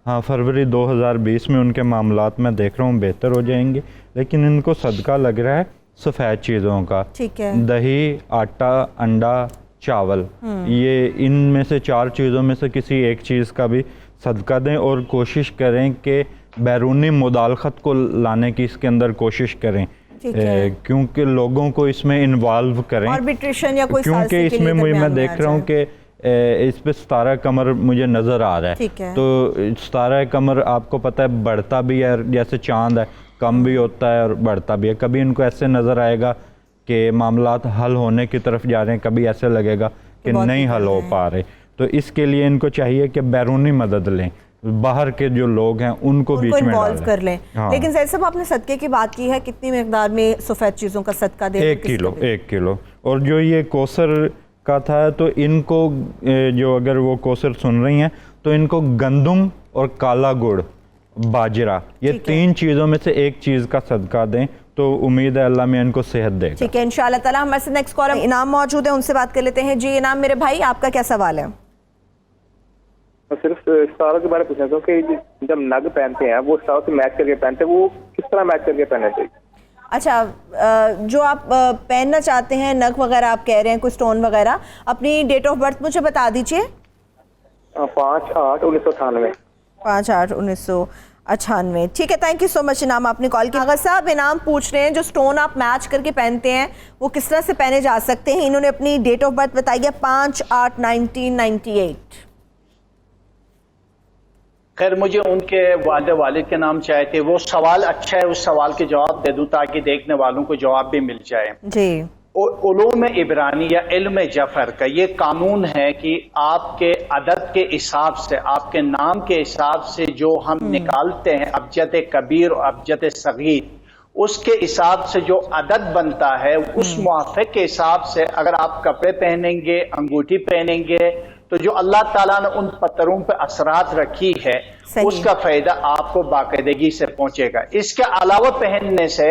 हाँ, फरवरी 2020 में उनके मामलात मैं देख रहा हूँ बेहतर हो जाएंगे, लेकिन इनको सदका लग रहा है सफ़ेद चीज़ों का। ठीक है। दही, आटा, अंडा, चावल, ये इनमें से 4 चीज़ों में से किसी एक चीज़ का भी सदका दें और कोशिश करें कि बैरूनी मुदालखत को लाने की इसके अंदर कोशिश करें, क्योंकि लोगों को इसमें इन्वॉल्व करें, आर्बिट्रेशन या कोई, क्योंकि इसमें मैं देख रहा हूँ कि इस पे सितारा कमर मुझे नज़र आ रहा है। तो सितारा कमर आपको पता है बढ़ता भी है, जैसे चांद है, कम भी होता है और बढ़ता भी है। कभी इनको ऐसे नज़र आएगा कि मामलात हल होने की तरफ जा रहे हैं, कभी ऐसे लगेगा कि नहीं हल हो पा रहे। तो इसके लिए इनको चाहिए कि बैरूनी मदद लें, बाहर के जो लोग हैं उनको बीच में इन्वॉल्व कर लें। हाँ। लेकिन जैसे साहब आपने सदके की बात की है, कितनी मिकदार में सफ़ेद चीज़ों का सदका दें? 1 किलो। और जो ये कौसर का था, तो इनको जो अगर वो कौसर सुन रही हैं तो इनको गंदम और काला गुड़, बाजरा, ये 3 चीज़ों में से एक चीज़ का सदका दें तो उम्मीद है अल्लाह में इनको सेहत देगा। ठीक है, इंशाअल्लाह ताला। हमारे साथ नेक्स्ट कॉलर इनाम मौजूद है, उनसे बात कर लेते हैं। जी इनाम मेरे भाई, आपका क्या सवाल है? सिर्फ स्टारों के बारे में पूछना चाहूँ कि जब नग पहनते हैं वो स्टारों से मैच करके पहनते हैं, वो किस तरह मैच करके पहनना चाहिए? अच्छा, जो आप पहनना चाहते हैं नग वगैरह, आप कह रहे हैं कोई स्टोन वगैरह, अपनी डेट ऑफ बर्थ मुझे बता दीजिए। 5/8/1998। 5/8/1998। ठीक है, थैंक यू सो मच इनाम, आपने कॉल किया। अगर साहब इनाम पूछ रहे हैं जो स्टोन आप मैच करके पहनते हैं वो किस तरह से पहने जा सकते हैं, इन्होंने अपनी डेट ऑफ बर्थ बताई है 5/8/1998। खैर मुझे उनके वालिद के नाम चाहे थे, वो सवाल अच्छा है, उस सवाल के जवाब दे दूं ताकि देखने वालों को जवाब भी मिल जाए। जी, उलूम इब्रानी या इल्म जफर का ये कानून है कि आपके अदद के हिसाब से, आपके नाम के हिसाब से जो हम निकालते हैं अबजद कबीर और अबजद सगीर, उसके हिसाब से जो अदद बनता है उस मुआफ़िक के हिसाब से अगर आप कपड़े पहनेंगे, अंगूठी पहनेंगे, तो जो अल्लाह ताला ने उन पत्थरों पे असरात रखी है उसका फायदा आपको बाकायदगी से पहुंचेगा। इसके अलावा पहनने से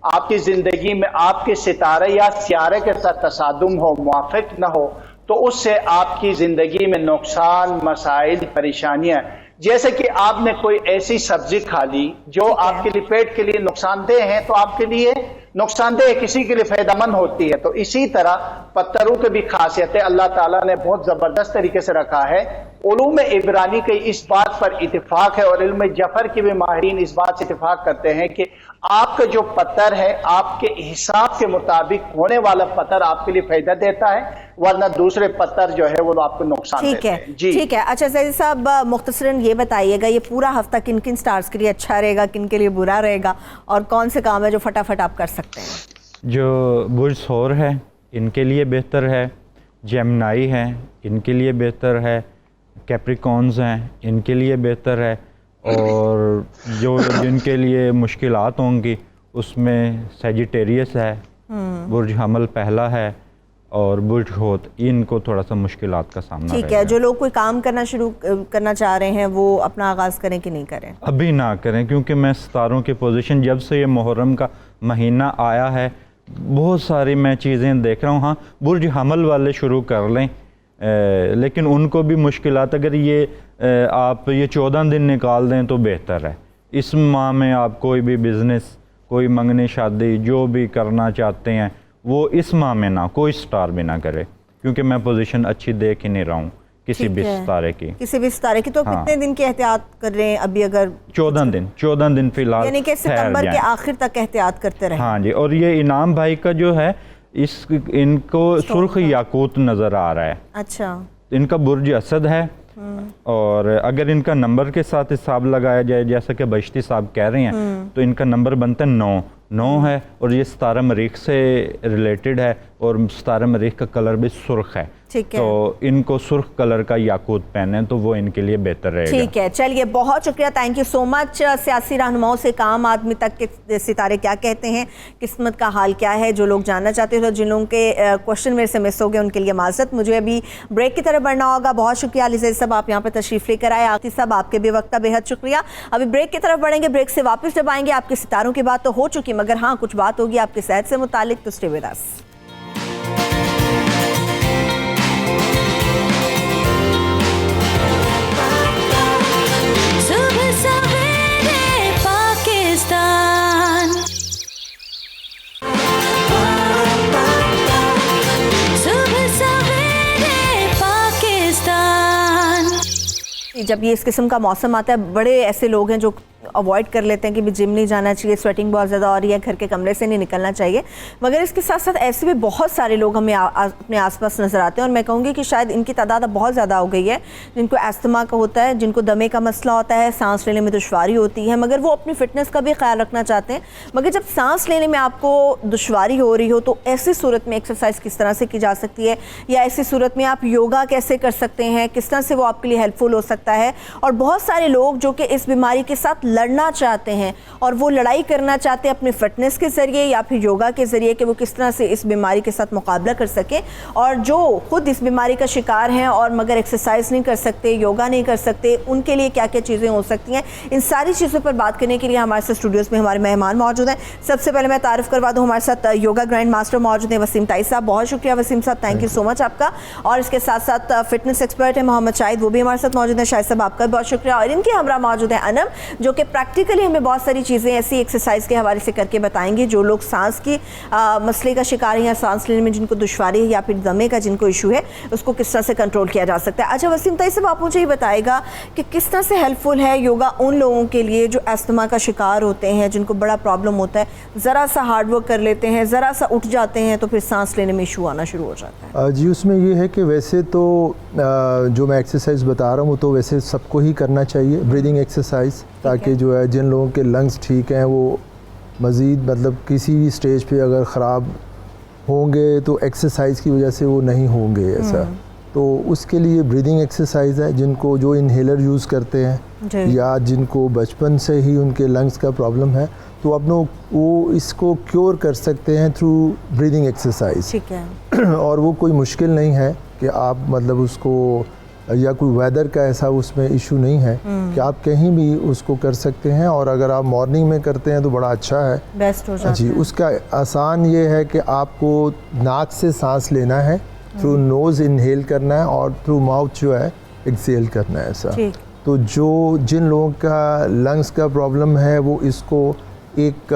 आपकी जिंदगी में आपके सितारे या सियारे के साथ तसादुम हो, मुआफिक न हो, तो उससे आपकी जिंदगी में नुकसान, मसाइल, परेशानियां, जैसे कि आपने कोई ऐसी सब्जी खा ली जो आपके लिए पेट के लिए नुकसानदेह है तो आपके लिए नुकसानदेह, किसी के लिए फायदेमंद होती है, तो इसी तरह पत्थरों की भी खासियतें अल्लाह ताला ने बहुत जबरदस्त तरीके से रखा है। उलूम इब्रानी के इस बात पर इत्तेफाक है और इल्म जफर के भी माहिरीन इस बात से इत्तेफाक करते हैं कि आपका जो पत्थर है आपके हिसाब के मुताबिक होने वाला पत्थर आपके लिए फायदा देता है, वरना दूसरे पत्थर जो है वो आपको नुकसान देते हैं। जी ठीक है। अच्छा सईद साहब, मुख्तसरन ये बताइएगा ये पूरा हफ्ता किन किन स्टार्स के लिए अच्छा रहेगा, किन के लिए बुरा रहेगा, और कौन से काम है जो फटाफट आप कर सकते हैं? जो बुर्ज सौर है इनके लिए बेहतर है, जेमिनी है इनके लिए बेहतर है, कैप्रिकॉन्स हैं इनके लिए बेहतर है, और जो जिनके लिए मुश्किलात होंगी उसमें सेजिटेरियस है, बुर्ज हमल पहला है, और बुर्ज होत, इनको थोड़ा सा मुश्किलात का सामना ठीक है। जो लोग कोई काम करना शुरू करना चाह रहे हैं वो अपना आगाज़ करें कि नहीं करें? अभी ना करें, क्योंकि मैं सितारों की पोजीशन जब से ये मुहर्रम का महीना आया है बहुत सारी मैं चीज़ें देख रहा हूँ। हाँ, बुर्ज हमल वाले शुरू कर लें, लेकिन उनको भी मुश्किलात, अगर ये आप ये 14 दिन निकाल दें तो बेहतर है। इस माह में आप कोई भी बिज़नेस, कोई मंगनी शादी जो भी करना चाहते हैं वो इस माह में ना, कोई स्टार भी ना करे, क्योंकि मैं पोजीशन अच्छी देख ही नहीं रहा हूँ किसी भी सितारे की, किसी भी सितारे की। तो हाँ। कितने दिन की एहतियात कर रहे हैं अभी? अगर 14 दिन फिलहाल, यानी कि सितंबर के आखिर तक एहतियात करते रहे। हाँ जी। और ये इनाम भाई का जो है इनको सुर्ख याकूत नज़र आ रहा है। अच्छा, इनका बुर्ज असद है, और अगर इनका नंबर के साथ हिसाब लगाया जाए जैसा कि बश्ती साहब कह रहे हैं तो इनका नंबर बनता है 9 है, और ये सितारा मरीख से रिलेटेड है, और सितारा मरीख का कलर भी सुर्ख है, ठीक है। तो इनको सुर्ख कलर का याकूत पहने तो वो इनके लिए बेहतर रहेगा। ठीक है, चलिए बहुत शुक्रिया, थैंक यू सो मच। सियासी रहनुमाओं से काम आदमी तक के सितारे क्या कहते हैं, किस्मत का हाल क्या है, जो लोग जानना चाहते हैं, तो जिन लोगों के क्वेश्चन मेरे से मिस हो गए उनके लिए माजरत। मुझे अभी ब्रेक की तरफ बढ़ना होगा। बहुत शुक्रिया अली ज़ैद साहब, आप यहाँ पर तशरीफ़ लेकर आए। आतिफ साहब, आपके भी वक्त का बेहद शुक्रिया। अभी ब्रेक की तरफ बढ़ेंगे, ब्रेक से वापस जब आएंगे आपके सितारों की बात तो हो चुकी, मगर हाँ कुछ बात होगी आपकी सेहत से मुतालिक, तो स्टे विद अस। जब ये इस किस्म का मौसम आता है, बड़े ऐसे लोग हैं जो अवॉइड कर लेते हैं कि भी जिम नहीं जाना चाहिए, स्वेटिंग बहुत ज़्यादा हो रही है, घर के कमरे से नहीं निकलना चाहिए, मगर इसके साथ साथ ऐसे भी बहुत सारे लोग हमें अपने आसपास नज़र आते हैं, और मैं कहूँगी कि शायद इनकी तादाद बहुत ज़्यादा हो गई है, जिनको एस्थमा का होता है, जिनको दमे का मसला होता है, सांस लेने में दुश्वारी होती है, मगर वो अपनी फ़िटनेस का भी ख्याल रखना चाहते हैं। मगर जब सांस लेने में आपको दुश्वारी हो रही हो तो ऐसी सूरत में एक्सरसाइज किस तरह से की जा सकती है, या ऐसी सूरत में आप योगा कैसे कर सकते हैं, किस तरह से वो आपके लिए हेल्पफुल हो सकता है। और बहुत सारे लोग जो कि इस बीमारी के साथ लड़ना चाहते हैं और वो लड़ाई करना चाहते हैं अपने फिटनेस के ज़रिए या फिर योगा के ज़रिए कि वो किस तरह से इस बीमारी के साथ मुकाबला कर सकें, और जो खुद इस बीमारी का शिकार हैं और मगर एक्सरसाइज नहीं कर सकते, योगा नहीं कर सकते, उनके लिए क्या क्या चीज़ें हो सकती हैं, इन सारी चीज़ों पर बात करने के लिए हमारे साथ स्टूडियोज़ में हमारे मेहमान मौजूद हैं। सबसे पहले मैं तारीफ़ करवा दूँ, हमारे साथ योगा ग्रैंड मास्टर मौजूद हैं वसीम ताई साहब। बहुत शुक्रिया वसीम साहब, थैंक यू सो मच आपका। और इसके साथ साथ फिटनेस एक्सपर्ट है मोहम्मद शाहिद, वो भी हमारे साथ मौजूद है। शाहिद साहब आपका बहुत शुक्रिया। और इनके हमरा मौजूद है अनम, जो कि प्रैक्टिकली हमें बहुत सारी चीज़ें ऐसी एक्सरसाइज के हवाले से करके बताएंगे जो लोग सांस की मसले का शिकार है या सांस लेने में जिनको दुश्वारी है या फिर दमे का जिनको इशू है, उसको किस तरह से कंट्रोल किया जा सकता है। अच्छा वसीम ताई साहब, आप मुझे ये बताएगा कि किस तरह से हेल्पफुल है योगा उन लोगों के लिए जो अस्थमा का शिकार होते हैं, जिनको बड़ा प्रॉब्लम होता है, ज़रा सा हार्ड वर्क कर लेते हैं, ज़रा सा उठ जाते हैं तो फिर सांस लेने में इशू आना शुरू हो जाता है। जी, उसमें ये है कि वैसे तो जो मैं एक्सरसाइज बता रहा हूँ तो वैसे सबको ही करना चाहिए, ब्रीदिंग एक्सरसाइज, ताकि जो है जिन लोगों के लंग्स ठीक हैं वो मज़ीद मतलब किसी भी स्टेज पे अगर ख़राब होंगे तो एक्सरसाइज की वजह से वो नहीं होंगे ऐसा। तो उसके लिए ब्रीदिंग एक्सरसाइज है, जिनको जो इनहेलर यूज़ करते हैं या जिनको बचपन से ही उनके लंग्स का प्रॉब्लम है तो अपनों वो इसको क्योर कर सकते हैं थ्रू ब्रीदिंग एक्सरसाइज। ठीक है। और वो कोई मुश्किल नहीं है कि आप मतलब उसको, या कोई वेदर का ऐसा उसमें इशू नहीं है कि आप कहीं भी उसको कर सकते हैं। और अगर आप मॉर्निंग में करते हैं तो बड़ा अच्छा है, बेस्ट हो जाता है। जी, उसका आसान ये है कि आपको नाक से सांस लेना है, थ्रू नोज़ इनहेल करना है और थ्रू माउथ जो है एक्सहेल करना है ऐसा। तो जिन लोगों का लंग्स का प्रॉब्लम है वो इसको एक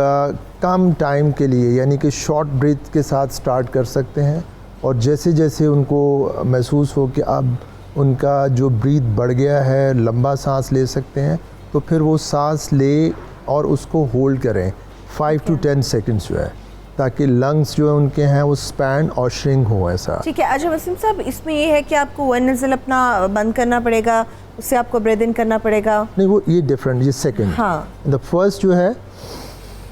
कम टाइम के लिए यानी कि शॉर्ट ब्रीथ के साथ स्टार्ट कर सकते हैं, और जैसे जैसे उनको महसूस हो कि अब उनका जो ब्रीथ बढ़ गया है, लंबा सांस ले सकते हैं, तो फिर वो सांस ले और उसको होल्ड करें 5 to 10 सेकंड्स जो है, ताकि लंग्स जो है उनके हैं वो स्पैन और श्रिंक हो ऐसा। ठीक है। अच्छा वसीम साहब, इसमें ये है कि आपको वन नज़ल अपना बंद करना पड़ेगा, उससे आपको ब्रीद इन करना पड़ेगा? नहीं, वो ये डिफरेंट, ये सेकंड। हाँ। द फर्स्ट जो है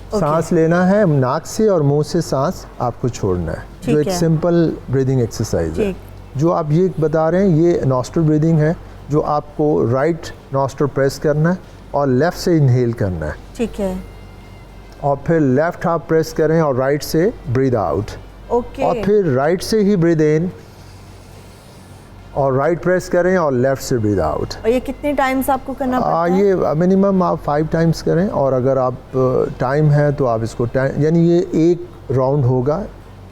सांस लेना है नाक से और मुंह से सांस आपको छोड़ना है, जो एक सिंपल ब्रीदिंग एक्सरसाइज है। जो आप ये बता रहे हैं ये नॉस्ट्रल ब्रीदिंग है, जो आपको राइट नॉस्ट्रल प्रेस करना है और लेफ़्ट से इनहेल करना है। ठीक है। और फिर लेफ़्ट हाफ प्रेस करें और राइट से ब्रीद आउट। ओके। और फिर राइट से ही ब्रीद इन और राइट प्रेस करें और लेफ़्ट से ब्रीद आउट। और ये कितने टाइम्स आपको करना पड़ता है? ये मिनिमम आप 5 टाइम्स करें, और अगर आप टाइम है तो आप इसको यानी ये एक राउंड होगा,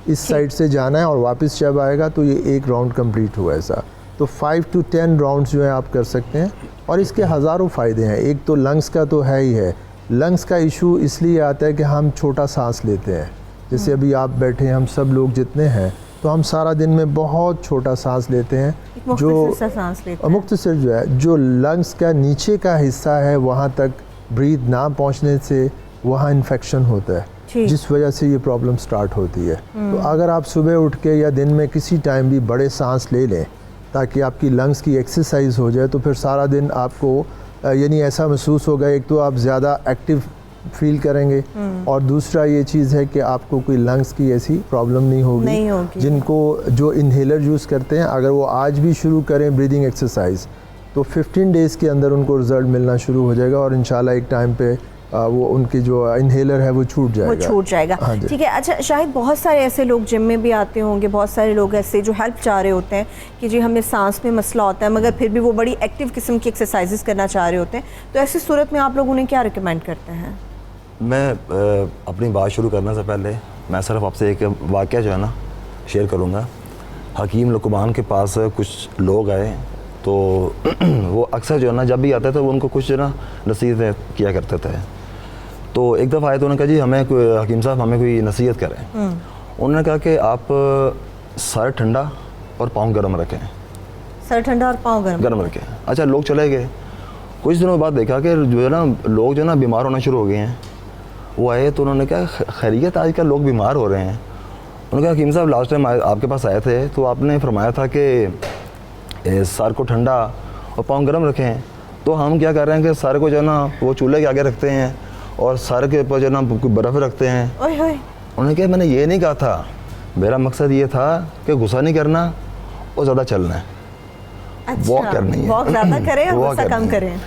इस साइड से जाना है और वापस जब आएगा तो ये एक राउंड कंप्लीट हुआ ऐसा। तो 5 to 10 राउंड्स जो है आप कर सकते हैं, और इसके हज़ारों फ़ायदे हैं। एक तो लंग्स का तो है ही है, लंग्स का इशू इसलिए आता है कि हम छोटा सांस लेते हैं। जैसे अभी आप बैठे हैं, हम सब लोग जितने हैं तो हम सारा दिन में बहुत छोटा सांस लेते हैं, जो मुख्तसर जो है जो लंग्स का नीचे का हिस्सा है वहाँ तक ब्रीथ ना पहुँचने से वहाँ इन्फेक्शन होता है, जिस वजह से ये प्रॉब्लम स्टार्ट होती है। तो अगर आप सुबह उठ के या दिन में किसी टाइम भी बड़े सांस ले लें ताकि आपकी लंग्स की एक्सरसाइज हो जाए, तो फिर सारा दिन आपको यानी ऐसा महसूस होगा, एक तो आप ज़्यादा एक्टिव फील करेंगे और दूसरा ये चीज़ है कि आपको कोई लंग्स की ऐसी प्रॉब्लम नहीं होगी। जिनको जो इनहेलर यूज़ करते हैं, अगर वो आज भी शुरू करें ब्रीदिंग एक्सरसाइज तो 15 डेज़ के अंदर उनको रिज़ल्ट मिलना शुरू हो जाएगा, और इंशाल्लाह एक टाइम पे वो उनकी जो इनहेलर है वो छूट जाएगा। हाँ, ठीक है। अच्छा शायद बहुत सारे ऐसे लोग जिम में भी आते होंगे, बहुत सारे लोग ऐसे जो हेल्प चाह रहे होते हैं कि जी हमें सांस में मसला होता है, मगर फिर भी वो बड़ी एक्टिव किस्म की एक्सरसाइजेस करना चाह रहे होते हैं, तो ऐसी सूरत में आप लोग उन्हें क्या रिकमेंड करते हैं? मैं अपनी बात शुरू करने से पहले मैं सिर्फ आपसे एक वाक़या जो है ना शेयर करूँगा। हकीम लुकमान के पास कुछ लोग आए, तो वो अक्सर जो है ना जब भी आते थे वो उनको कुछ ना नसीहतें किया करते थे। तो एक दफ़ा आए तो उन्होंने कहा जी हमें हकीम साहब हमें कोई नसीहत करें। उन्होंने कहा कि आप सर ठंडा और पाँव गर्म रखें। सर ठंडा और पाँव गर्म रखें। अच्छा, लोग चले गए। कुछ दिनों बाद देखा कि जो है ना लोग जो है ना बीमार होना शुरू हो गए हैं। वो आए तो उन्होंने कहा खैरियत आजकल लोग बीमार हो रहे हैं। उन्होंने कहा हकीम साहब लास्ट टाइम आपके पास आए थे तो आपने फरमाया था कि सर को ठंडा और पाँव गर्म रखें, तो हम क्या कर रहे हैं कि सर को जो है ना वो चूल्हे के आगे रखते हैं और सर के ऊपर जो है ना बर्फ़ रखते हैं। उन्होंने कहा मैंने ये नहीं कहा था, मेरा मकसद ये था कि गुस्सा नहीं करना और ज़्यादा चलना है। अच्छा, वॉक करनी है, वॉक ज़्यादा करें और गुस्सा कम करें।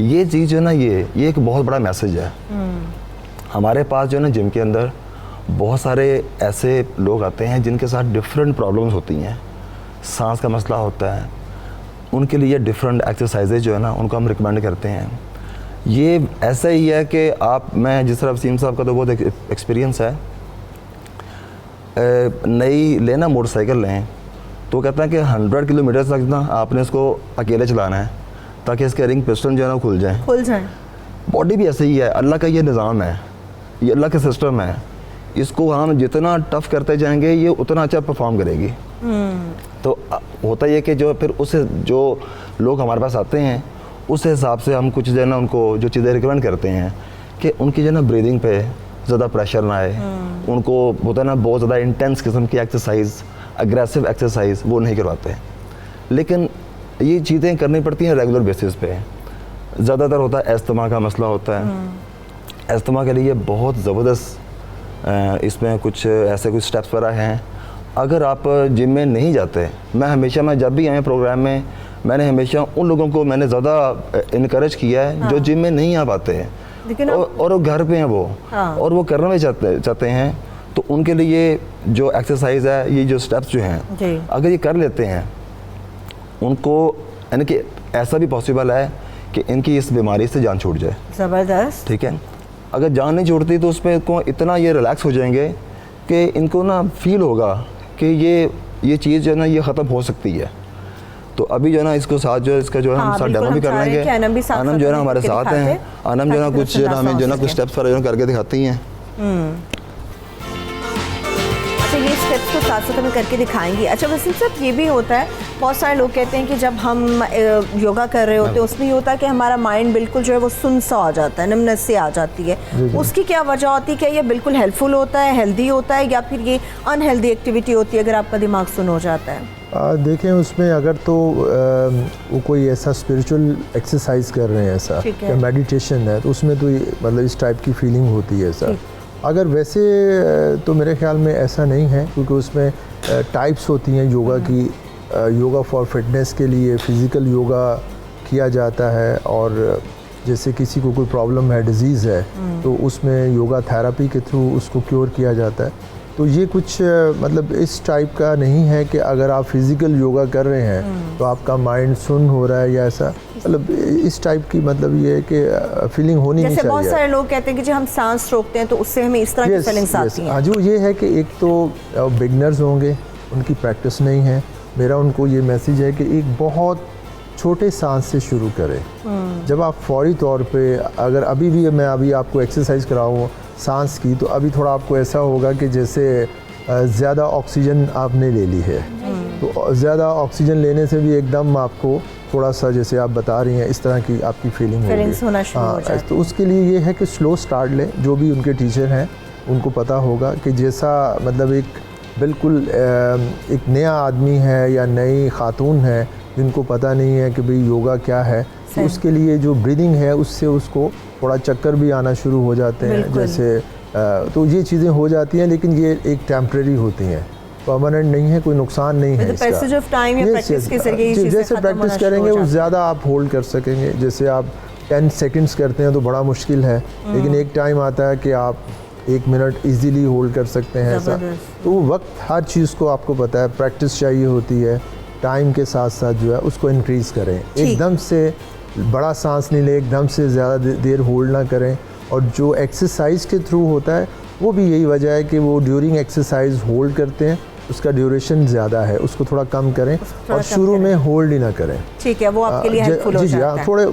ये चीज़ जो है ना ये एक बहुत बड़ा मैसेज है। हमारे पास जो है ना जिम के अंदर बहुत सारे ऐसे लोग आते हैं जिनके साथ डिफरेंट प्रॉब्लम्स होती हैं, सांस का मसला होता है, उनके लिए डिफरेंट एक्सरसाइजेज जो है ना उनको हम रिकमेंड करते हैं। ये ऐसा ही है कि मैं जिस तरह वसीम साहब का तो बहुत एक्सपीरियंस है, नई लेना मोटरसाइकिल लें तो कहता है कि 100 किलोमीटर तक ना आपने इसको अकेले चलाना है ताकि इसके रिंग पिस्टन जो है ना खुल जाए। बॉडी भी ऐसे ही है, अल्लाह का ये निज़ाम है, ये अल्लाह का सिस्टम है, इसको हम जितना टफ करते जाएंगे ये उतना अच्छा परफॉर्म करेगी। तो होता ये कि जो फिर उससे जो लोग हमारे पास आते हैं उस हिसाब से हम कुछ जो है ना उनको जो चीज़ें रिकमेंड करते हैं कि उनकी जो है ना ब्रीदिंग पे ज़्यादा प्रेशर ना आए, उनको होता है ना बहुत ज़्यादा इंटेंस किस्म की एक्सरसाइज, अग्रेसिव एक्सरसाइज वो नहीं करवाते हैं। लेकिन ये चीज़ें करनी पड़ती हैं रेगुलर बेसिस पे। ज़्यादातर होता है अस्थमा का मसला होता है, अस्थमा के लिए बहुत ज़बरदस्त इसमें कुछ ऐसे कुछ स्टेप्स वगैरह हैं। अगर आप जिम में नहीं जाते, मैं जब भी आए प्रोग्राम में मैंने हमेशा उन लोगों को मैंने ज़्यादा इनकरेज किया है जो जिम में नहीं आ पाते हैं और वो घर पे हैं वो और वो करना भी चाहते हैं, तो उनके लिए जो एक्सरसाइज है, ये जो स्टेप्स जो हैं अगर ये कर लेते हैं उनको, यानी कि ऐसा भी पॉसिबल है कि इनकी इस बीमारी से जान छूट जाए। ज़बरदस्त। ठीक है, अगर जान नहीं छूटती तो उसमें इनको इतना ये रिलैक्स हो जाएंगे कि इनको ना फील होगा कि ये चीज़ जो है ना ये ख़त्म हो सकती है। तो अभी जो है ना इसको साथ जो इसका जो है हम साथ डेमो भी कर लेंगे। अनम जो है ना हमारे साथ हैं, अनम जो है ना कुछ हमें जो है ना कुछ स्टेप्स पर करके दिखाती हैं। अच्छा, ये स्टेप्स तो साथ साथ हमें करके दिखाएंगी। अच्छा वसीम साहब, ये भी होता है, बहुत सारे लोग कहते हैं कि जब हम योगा कर रहे होते हैं उसमें ये होता है कि हमारा माइंड बिल्कुल जो है वो सुन सा आ जाता है, नमनस से आ जाती है। उसकी क्या वजह होती है? क्या ये बिल्कुल हेल्पफुल होता है, हेल्दी होता है, या फिर ये अनहेल्दी एक्टिविटी होती है अगर आपका दिमाग सुन हो जाता है? देखें उसमें अगर तो वो कोई ऐसा स्पिरिचुअल एक्सरसाइज कर रहे हैं ऐसा या मेडिटेशन है तो उसमें तो मतलब इस टाइप की फीलिंग होती है ऐसा। अगर वैसे तो मेरे ख्याल में ऐसा नहीं है, क्योंकि उसमें टाइप्स होती हैं योगा की। योगा फॉर फिटनेस के लिए फ़िज़िकल योगा किया जाता है, और जैसे किसी को कोई प्रॉब्लम है, डिज़ीज़ है, तो उसमें योगा थेरेपी के थ्रू उसको क्योर किया जाता है। तो ये कुछ मतलब इस टाइप का नहीं है कि अगर आप फिज़िकल योगा कर रहे हैं तो आपका माइंड सुन हो रहा है या ऐसा, मतलब इस टाइप की मतलब ये है कि फीलिंग होनी नहीं चाहिए। जैसे बहुत सारे लोग कहते हैं कि जब हम सांस रोकते हैं तो उससे हमें इस तरह की फीलिंग्स आती हैं। जो ये है कि एक तो बिगनर्स होंगे, उनकी प्रैक्टिस नहीं है, मेरा उनको ये मैसेज है कि एक बहुत छोटे सांस से शुरू करें। जब आप फौरी तौर पे अगर अभी आपको एक्सरसाइज कराऊँ सांस की, तो अभी थोड़ा आपको ऐसा होगा कि जैसे ज़्यादा ऑक्सीजन आपने ले ली है, तो ज़्यादा ऑक्सीजन लेने से भी एकदम आपको थोड़ा सा जैसे आप बता रही हैं इस तरह की आपकी फीलिंग होना शुरू हो जाए। तो उसके लिए ये है कि स्लो स्टार्ट लें। जो भी उनके टीचर हैं उनको पता होगा कि जैसा मतलब एक बिल्कुल एक नया आदमी है या नई खातून है जिनको पता नहीं है कि भाई योगा क्या है, तो उसके लिए जो ब्रीदिंग है उससे उसको थोड़ा चक्कर भी आना शुरू हो जाते हैं जैसे, तो ये चीज़ें हो जाती हैं, लेकिन ये एक टेम्परेरी होती हैं, परमानेंट नहीं है, कोई नुकसान नहीं है इसका। जैसे प्रैक्टिस करेंगे वो ज़्यादा आप होल्ड कर सकेंगे। जैसे आप 10 सेकंड्स करते हैं तो बड़ा मुश्किल है, लेकिन एक टाइम आता है कि आप 1 मिनट इजीली होल्ड कर सकते हैं ऐसा। तो वक्त हर चीज़ को आपको पता है, प्रैक्टिस चाहिए होती है, टाइम के साथ साथ जो है उसको इंक्रीज़ करें। एकदम से बड़ा सांस नहीं ले, एकदम से ज़्यादा देर होल्ड ना करें। और जो एक्सरसाइज के थ्रू होता है वो भी यही वजह है कि वो ड्यूरिंग एक्सरसाइज होल्ड करते हैं, उसका ड्यूरेशन ज़्यादा है, उसको थोड़ा कम करें और शुरू में होल्ड ही ना करें। ठीक है, वो आपके लिए हेल्पफुल हो जाता है। थोड़े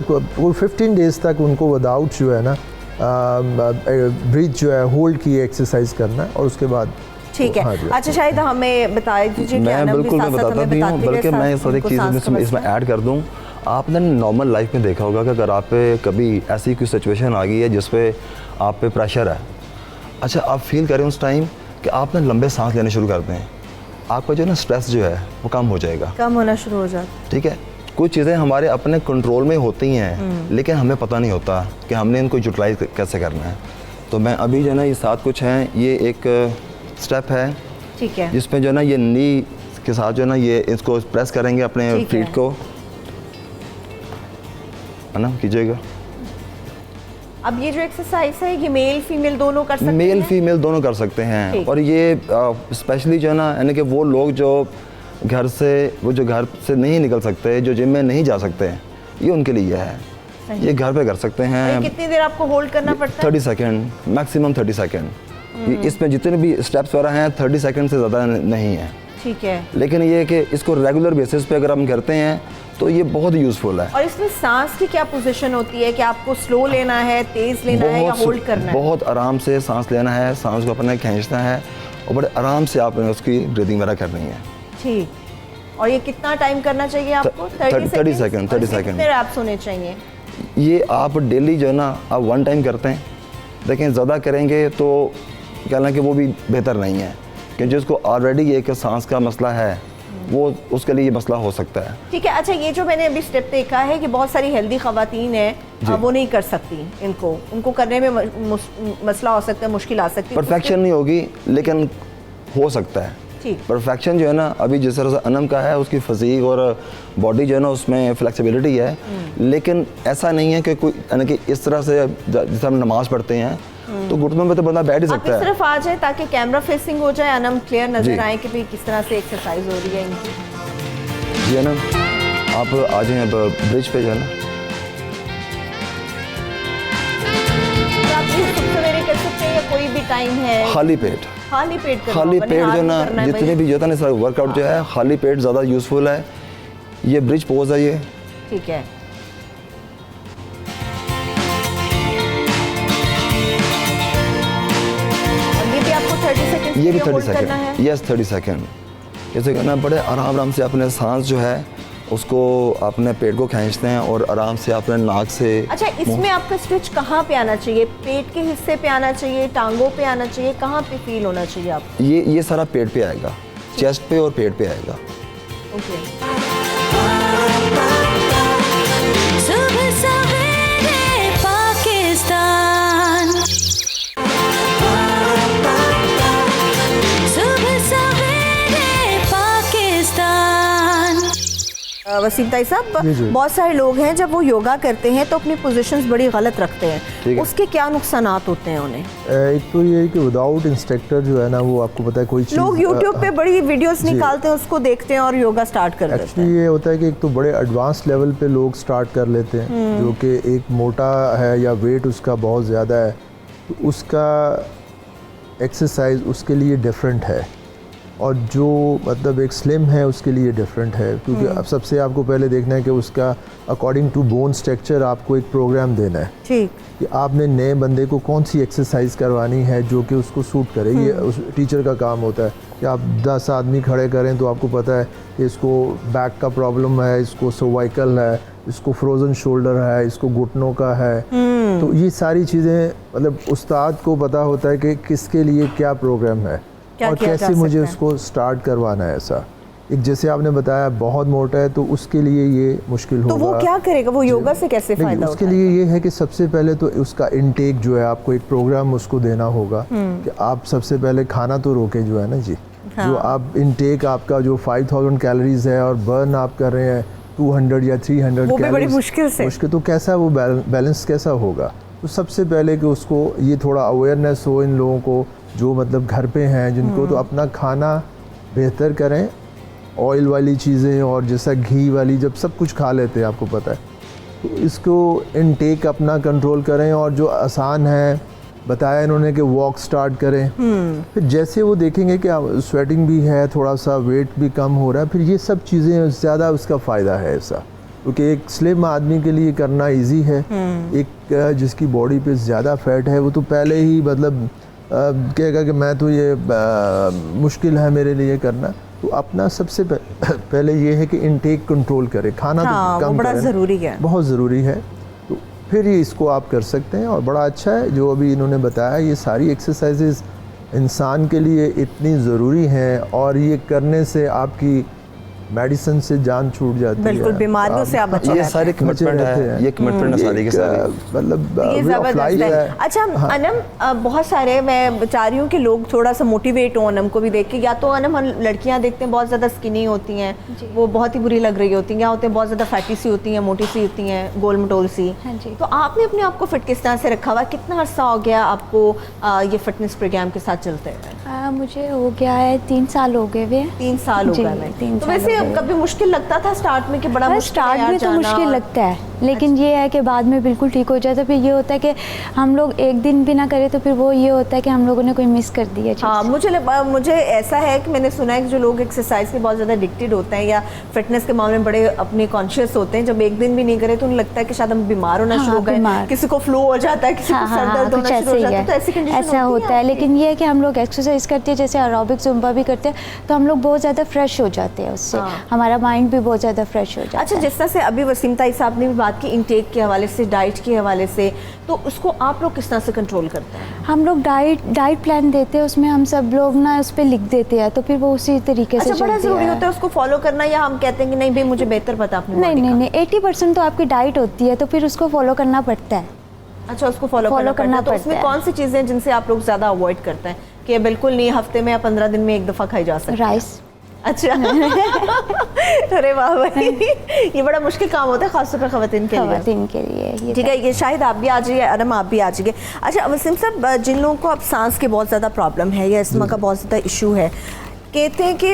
15 डेज तक उनको विदाउट जो है ना ब्रीथ जो है होल्ड की एक्सरसाइज करना और उसके बाद ठीक है। अच्छा शायद हमें बता दीजिए। मैं बिल्कुल मैं बताता भी हूँ, बल्कि मैं इस एक चीज़ इसमें ऐड कर दूँ। आपने नॉर्मल लाइफ में देखा होगा कि अगर आप पे कभी ऐसी कोई सिचुएशन आ गई है जिस पे आप पे प्रेशर है, अच्छा आप फील करें उस टाइम कि आपने लंबे सांस लेने शुरू करते हैं, आपका जो है ना स्ट्रेस जो है वो कम हो जाएगा, कम होना शुरू हो जाता है। ठीक है, कुछ चीज़ें हमारे अपने कंट्रोल में होती हैं लेकिन हमें पता नहीं होता कि हमने इनको यूटिलाइज कैसे करना है। तो मैं अभी जो है ना ये साथ कुछ हैं, ये एक स्टेप है, ठीक है, जिसमें जो है ना ये नी के साथ जो है ना ये इसको प्रेस करेंगे अपने फीट को, है ना, कीजिएगा। अब ये जो एक्सरसाइज है ये मेल फीमेल दोनों कर सकते हैं? मेल फीमेल दोनों कर सकते हैं। ठीक। और ये स्पेशली जो है ना, यानी कि वो लोग जो घर से नहीं निकल सकते, जो जिम में नहीं जा सकते हैं, ये उनके लिए है। ये घर पे कर सकते हैं। कितनी देर आपको होल्ड करना पड़ता है? 30 सेकेंड, मैक्सिमम 30 सेकेंड। इसमें जितने भी स्टेप्स वगैरह हैं 30 सेकेंड से ज़्यादा नहीं है। ठीक है। लेकिन ये कि इसको रेगुलर बेसिस पे अगर हम करते हैं तो ये बहुत यूज़फुल है। और इसमें सांस की क्या पोजीशन होती है कि आपको स्लो लेना है, तेज लेना है या होल्ड करना है? बहुत आराम से सांस लेना है, सांस को अपने खींचना है और बड़े आराम से आपने उसकी ब्रीदिंग वगैरह करनी है। ठीक। और ये कितना टाइम करना चाहिए आपको? 30 सेकेंड। 30 सेकेंड आप सोने चाहिए? ये आप डेली जो है ना, आप 1 टाइम करते हैं। देखें, ज़्यादा करेंगे तो कहना कि वो भी बेहतर नहीं है, क्योंकि जिसको ऑलरेडी एक सांस का मसला है वो उसके लिए ये मसला हो सकता है। ठीक है। अच्छा, ये जो मैंने अभी स्टेप देखा है कि बहुत सारी हेल्दी खवातीन हैं वो नहीं कर सकती, उनको करने में मसला हो सकता है, मुश्किल आ सकती है। परफेक्शन नहीं होगी लेकिन हो सकता है। परफेक्शन जो है ना, अभी जिस तरह से अनम का है, उसकी फिज़ीक और बॉडी जो है ना उसमें फ्लेक्सिबिलिटी है, लेकिन ऐसा नहीं है कि कोई यानी कि इस तरह से जैसे हम नमाज पढ़ते हैं तो घुटनों में तो बंदा बैठ ही सकता है। आप इस तरफ आ जाए ताकि कैमरा फेसिंग हो जाए, अनम क्लियर नजर आए कि भाई किस तरह से एक्सरसाइज हो रही है इनकी। जी है ना, आप आ जाए ब्रिज पे जो है ना। आप सवेरे कर सकते हैं या कोई भी टाइम है? खाली पेट जो है ना, जितने भी जो है ना वर्कआउट जो है, खाली पेट ज़्यादा यूज़फुल है। ये ब्रिज पोज है ये। ठीक है। ये भी 30 सेकेंड। Yes, 30 second. जैसे कहना, बड़े आराम से अपने सांस जो है उसको अपने पेट को खींचते हैं और आराम से अपने नाक से। अच्छा, इसमें आपका स्विच कहाँ पे आना चाहिए? पेट के हिस्से पे आना चाहिए, टांगों पे आना चाहिए, कहाँ पे फील होना चाहिए आपको? ये सारा पेट पे आएगा, चेस्ट पे और पेट पे आएगा। सुबह सवेरे पाकिस्तान, सुबह सवेरे पाकिस्तान। वसीम ताई साहब, बहुत सारे लोग हैं जब वो योगा करते हैं तो अपनी पोजीशंस बड़ी गलत रखते हैं, उसके क्या नुकसानात होते हैं उन्हें? एक तो ये है कि विदाउट इंस्ट्रक्टर जो है ना, वो आपको पता है कोई चीज़, लोग यूट्यूब पे बड़ी वीडियोस निकालते हैं, उसको देखते हैं और योगा स्टार्ट कर देते हैं। एक्चुअली ये होता है कि एक तो बड़े एडवांस लेवल पे लोग स्टार्ट कर लेते हैं, जो कि एक मोटा है या वेट उसका बहुत ज़्यादा है, तो उसका एक्सरसाइज उसके लिए डिफरेंट है, और जो मतलब एक स्लिम है उसके लिए डिफरेंट है, क्योंकि अब सबसे आपको पहले देखना है कि उसका अकॉर्डिंग टू बोन स्ट्रक्चर आपको एक प्रोग्राम देना है। ठीक। कि आपने नए बंदे को कौन सी एक्सरसाइज करवानी है जो कि उसको सूट करे। ये उस टीचर का काम होता है कि आप 10 आदमी खड़े करें तो आपको पता है कि इसको बैक का प्रॉब्लम है, इसको सर्वाइकल है, इसको फ्रोजन शोल्डर है, इसको घुटनों का है। तो ये सारी चीज़ें मतलब उस्ताद को पता होता है कि किसके लिए क्या प्रोग्राम है और कैसे मुझे उसको स्टार्ट करवाना है। ऐसा एक जैसे आपने बताया बहुत मोटा है तो उसके लिए ये मुश्किल होगा। तो वो क्या करेगा? वो योगा से कैसे फायदा उसके लिए ये है कि सबसे पहले तो उसका इनटेक जो है, आपको एक प्रोग्राम उसको देना होगा कि आप सबसे पहले खाना तो रोके जो है ना जी। जो आप इनटेक आपका जो 5000 कैलोरीज है और बर्न आप कर रहे हैं 200 या 300 वो भी बड़ी मुश्किल से। तो कैसा वो बैलेंस कैसा होगा? तो सबसे पहले कि उसको ये थोड़ा अवेयरनेस हो इन लोगों को जो मतलब घर पे हैं जिनको, तो अपना खाना बेहतर करें, ऑयल वाली चीज़ें और जैसा घी वाली जब सब कुछ खा लेते हैं आपको पता है, तो इसको इनटेक अपना कंट्रोल करें। और जो आसान है बताया इन्होंने कि वॉक स्टार्ट करें, फिर जैसे वो देखेंगे कि स्वेटिंग भी है, थोड़ा सा वेट भी कम हो रहा है, फिर ये सब चीज़ें ज़्यादा उसका फ़ायदा है ऐसा, क्योंकि एक स्लिम आदमी के लिए करना इजी है। एक जिसकी बॉडी पे ज़्यादा फैट है वो तो पहले ही मतलब कहेगा कि मैं तो ये मुश्किल है मेरे लिए करना। तो अपना सबसे पहले ये है कि इनटेक कंट्रोल करें, खाना तो कम बड़ा ज़रूरी है, बहुत ज़रूरी है। तो फिर ये इसको आप कर सकते हैं और बड़ा अच्छा है जो अभी इन्होंने बताया। ये सारी एक्सरसाइजेज इंसान के लिए इतनी ज़रूरी हैं और ये करने से आपकी मेडिसिन से जान छूट जाती है, बिल्कुल बीमारियों से आप बचे ये सारे कमिटमेंट है, ये कमिटमेंट है सारी के सारे, मतलब ये वे ऑफ लाइफ जबरदस्त है। है। अच्छा अनम, बहुत सारे मैं चाह रही हूँ कि लोग थोड़ा सा मोटिवेट हो अनम को भी देख के। या तो अनम हम लड़कियाँ देखते हैं बहुत ज़्यादा स्किनी होती हैं, वो बहुत ही बुरी लग रही होती हैं, या होते हैं बहुत ज़्यादा फैटी सी होती हैं, मोटी सी होती हैं, गोल मटोल सी। तो आपने अपने आप को फिट किस तरह से रखा हुआ, कितना अर्सा हो गया आपको ये फिटनेस प्रोग्राम के साथ चलते हुए? मुझे हो गया है 3 साल हो गए हुए। 3 साल हो गए। तो वैसे कभी मुश्किल लगता था स्टार्ट में कि बड़ा मुश्किल स्टार्ट में तो मुश्किल लगता है, लेकिन ये है कि बाद में बिल्कुल ठीक हो जाता है। फिर ये होता है कि हम लोग एक दिन भी ना करें तो फिर वो ये होता है कि हम लोगों ने कोई मिस कर दिया। हाँ, मुझे ऐसा है कि मैंने सुना है कि जो लोग एक्सरसाइज के बहुत ज़्यादा एडिक्टेड होते हैं या फिटनेस के मामले में बड़े अपने कॉन्शियस होते हैं, जब एक दिन भी नहीं करे तो उन्हें लगता है कि शायद हम बीमार होना शुरू हो गए, किसी को फ्लू हो जाता है, किसी को सर दर्द होना शुरू हो जाता है। तो ऐसी कंडीशन ऐसा होता है, लेकिन ये है कि हम लोग एक्सरसाइज करते हैं, जैसे एरोबिक जुम्बा भी करते हैं, तो हम लोग बहुत ज़्यादा फ्रेश हो जाते हैं उससे। हमारा माइंड भी बहुत ज़्यादा फ्रेश हो जाता है। अच्छा, जिस तरह से अभी वसीम ताई साहब ने भी बात की इंटेक के हवाले से, डाइट के हवाले से, तो उसको आप लोग किस तरह से कंट्रोल करते हैं? हम लोग डाइट प्लान देते हैं, उसमें हम सब लोग ना उस पर लिख देते हैं, तो फिर वो उसी तरीके से बड़ा ज़रूरी होता है उसको फॉलो करना, या हम कहते हैं कि नहीं भाई मुझे बेहतर पता अपने? नहीं, 80% तो आपकी डाइट होती है, तो फिर उसको फॉलो करना पड़ता है। अच्छा, उसको फॉलो करना पड़ता है। तो उसमें कौन सी चीज़ें जिनसे आप लोग ज़्यादा अवॉइड करते हैं कि बिल्कुल नहीं, हफ्ते में या 15 दिन में एक दफ़ा खाई जा सकती है? राइस। अच्छा अरे वाह भाई, ये बड़ा मुश्किल काम होता है खासतौर पर ख़वातीन के लिए। ठीक है, ये शायद आप भी आ जाइए, अनम आप भी आ जाइए। अच्छा वसीम साहब, जिन लोगों को अब सांस की बहुत ज़्यादा प्रॉब्लम है या अस्थमा का बहुत ज़्यादा इशू है, कहते हैं कि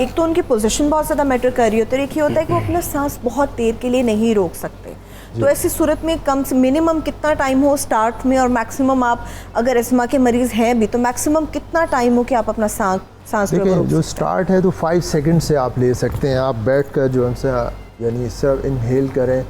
एक तो उनकी पोजीशन बहुत ज़्यादा मैटर कर रही होती है, एक ये होता है कि वो अपना सांस बहुत देर के लिए नहीं रोक सकते। तो ऐसी सूरत में कम से मिनिमम कितना टाइम हो स्टार्ट में, और मैक्सिमम आप अगर अस्थमा के मरीज़ हैं भी तो मैक्सिमम कितना टाइम हो कि आप अपना सांस देखिए, जो स्टार्ट है तो 5 सेकंड से आप ले सकते हैं। आप बैठ कर जो हमसे यानी सिर्फ इनहेल करें,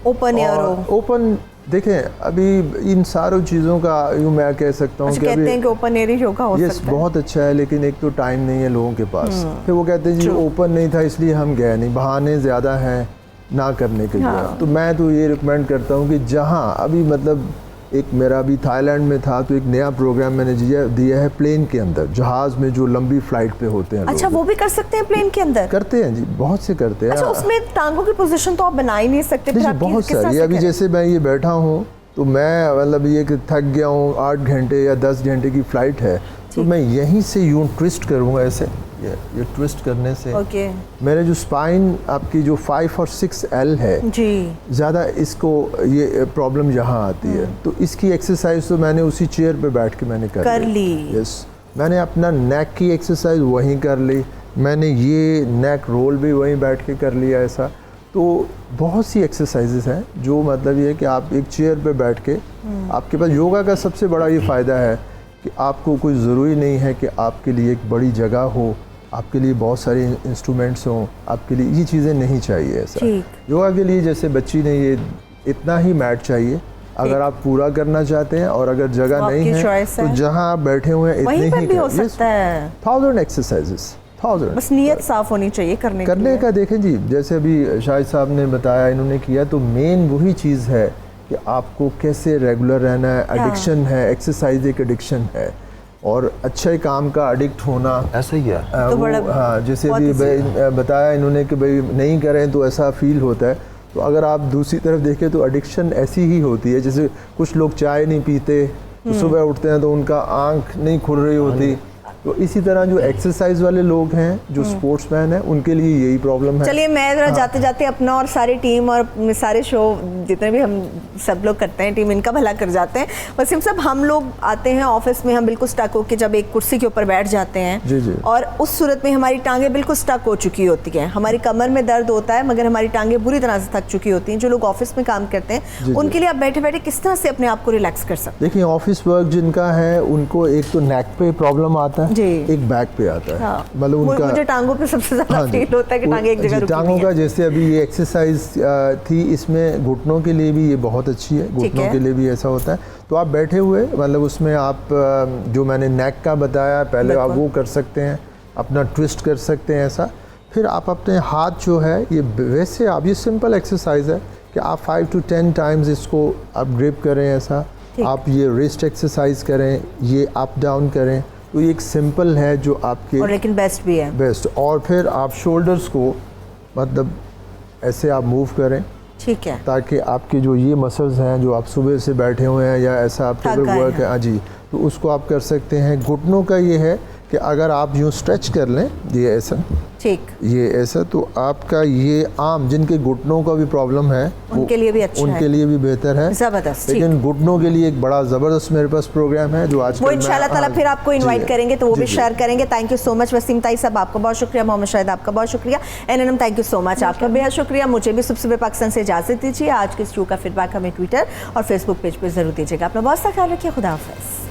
ओपन एयर हो, ओपन। देखें, अभी इन सारों चीज़ों का यूँ मैं कह सकता हूँ कि कहते हैं कि ओपन एयर ही योगा हो सकता है। बहुत अच्छा है, लेकिन एक तो टाइम नहीं है लोगों के पास। फिर वो कहते हैं जी ओपन नहीं था इसलिए हम गए नहीं, बहाने ज़्यादा हैं ना करने के लिए। तो मैं तो ये रिकमेंड करता हूँ कि जहाँ अभी मतलब एक मेरा अभी थाईलैंड में था, तो एक नया प्रोग्राम मैंने दिया है प्लेन के अंदर, जहाज़ में जो लंबी फ्लाइट पे होते हैं। अच्छा, वो भी कर सकते हैं प्लेन के अंदर? करते हैं जी, बहुत से करते हैं। अच्छा, उसमें टांगों की पोजीशन तो आप बना ही नहीं सकते? बहुत सारी, अभी जैसे मैं ये बैठा हूँ तो मैं मतलब ये थक गया हूँ, 8 घंटे या 10 घंटे की फ़्लाइट है, तो मैं यहीं से यूँ ट्विस्ट करूँगा ऐसे, ये ट्विस्ट करने से मेरे जो स्पाइन आपकी जो 5 और 6L है जी, ज़्यादा इसको ये प्रॉब्लम यहाँ आती है। तो इसकी एक्सरसाइज तो मैंने उसी चेयर पे बैठ के मैंने कर ली। यस, मैंने अपना नेक की एक्सरसाइज वहीं कर ली, मैंने ये नेक रोल भी वहीं बैठ के कर लिया ऐसा। तो बहुत सी एक्सरसाइजेस हैं जो मतलब ये है कि आप एक चेयर पे बैठ के, आपके पास योगा का सबसे बड़ा ये फ़ायदा है कि आपको कोई ज़रूरी नहीं है कि आपके लिए एक बड़ी जगह हो, आपके लिए बहुत सारे इंस्ट्रूमेंट्स हों, आपके लिए ये चीज़ें नहीं चाहिए ऐसा। योगा के लिए जैसे बच्ची ने ये इतना ही मैट चाहिए, अगर आप पूरा करना चाहते हैं और अगर जगह नहीं है तो जहाँ आप बैठे हुए हैं इतने ही भी हो सकता है। 1000 एक्सरसाइजेस, 1000। बस नीयत साफ होनी चाहिए करने का। देखें जी, जैसे अभी शाहिद साहब ने बताया, इन्होंने किया, तो मेन वही चीज़ है कि आपको कैसे रेगुलर रहना है। एडिक्शन है, एक्सरसाइज एक एडिक्शन है, और अच्छे काम का एडिक्ट होना ऐसा ही है। हाँ, जैसे अभी बताया इन्होंने कि भाई नहीं करें तो ऐसा फील होता है। तो अगर आप दूसरी तरफ देखें तो एडिक्शन ऐसी ही होती है, जैसे कुछ लोग चाय नहीं पीते तो सुबह उठते हैं तो उनका आँख नहीं खुल रही होती, तो इसी तरह जो एक्सरसाइज वाले लोग हैं, जो स्पोर्ट्समैन हैं, उनके लिए यही प्रॉब्लम है। चलिए, मैं जरा जाते जाते अपना और सारी टीम और सारे शो जितने भी हम सब लोग करते हैं टीम, इनका भला कर जाते हैं। वसीम साहब, हम लोग आते हैं ऑफिस में, हम बिल्कुल स्टक होकर जब एक कुर्सी के ऊपर बैठ जाते हैं जी, और उस सूरत में हमारी टांगें बिल्कुल स्टक हो चुकी होती हैं, हमारी कमर में दर्द होता है मगर हमारी टांगें बुरी तरह से थक चुकी होती हैं। जो लोग ऑफिस में काम करते हैं उनके लिए आप बैठे बैठे किस तरह से अपने आप को रिलैक्स कर सकते हैं? देखिए, ऑफिस वर्क जिनका है उनको एक तो नेक पे प्रॉब्लम आता है, एक बैक पे आता है। मतलब उनका मुझे टांगों पे सबसे ज़्यादा फील होता है कि टांगें एक जगह रुकी टांगों का, जैसे अभी ये एक्सरसाइज थी, इसमें घुटनों के लिए भी ये बहुत अच्छी है, घुटनों के लिए भी ऐसा होता है। तो आप बैठे हुए मतलब उसमें आप जो मैंने नेक का बताया पहले, आप वो कर सकते हैं, अपना ट्विस्ट कर सकते हैं ऐसा। फिर आप अपने हाथ जो है ये वैसे आप, ये सिंपल एक्सरसाइज है कि आप 5 to 10 टाइम्स इसको आप ग्रिप करें ऐसा। आप ये रिस्ट एक्सरसाइज करें, ये अप डाउन करें, तो ये एक सिंपल है जो आपके और लेकिन बेस्ट भी है। बेस्ट। और फिर आप शोल्डर्स को मतलब ऐसे आप मूव करें, ठीक है, ताकि आपके जो ये मसल्स हैं जो आप सुबह से बैठे हुए हैं या ऐसा आप टेबल वर्क है, हाँ जी, तो उसको आप कर सकते हैं। घुटनों का ये है कि अगर आप यूँ स्ट्रेच कर लें, ये ऐसा, ठीक, ये ऐसा, तो आपका ये आर्म, जिनके घुटनों का भी प्रॉब्लम है उनके लिए भी अच्छा है, उनके लिए भी बेहतर है, ज़बरदस्त। लेकिन घुटनों के लिए एक बड़ा ज़बरदस्त मेरे पास प्रोग्राम है जो आज वो इंशाल्लाह ताला फिर आपको इनवाइट करेंगे तो वो भी शेयर करेंगे। Thank you so much Wasim Tai साहब, आपका बहुत शुक्रिया। मोहम्मद शाहिद आपका बहुत शुक्रिया। NNM thank you so much, आपका बेहद शुक्रिया। मुझे भी सुबह पाकिस्तान से इजाज़त दीजिए। आज के इस शो का फीडबैक हमें ट्विटर और फेसबुक पेज पर जरूर दीजिएगा। अपना बहुत सा ख्याल रखिए। खुदा हाफिज़।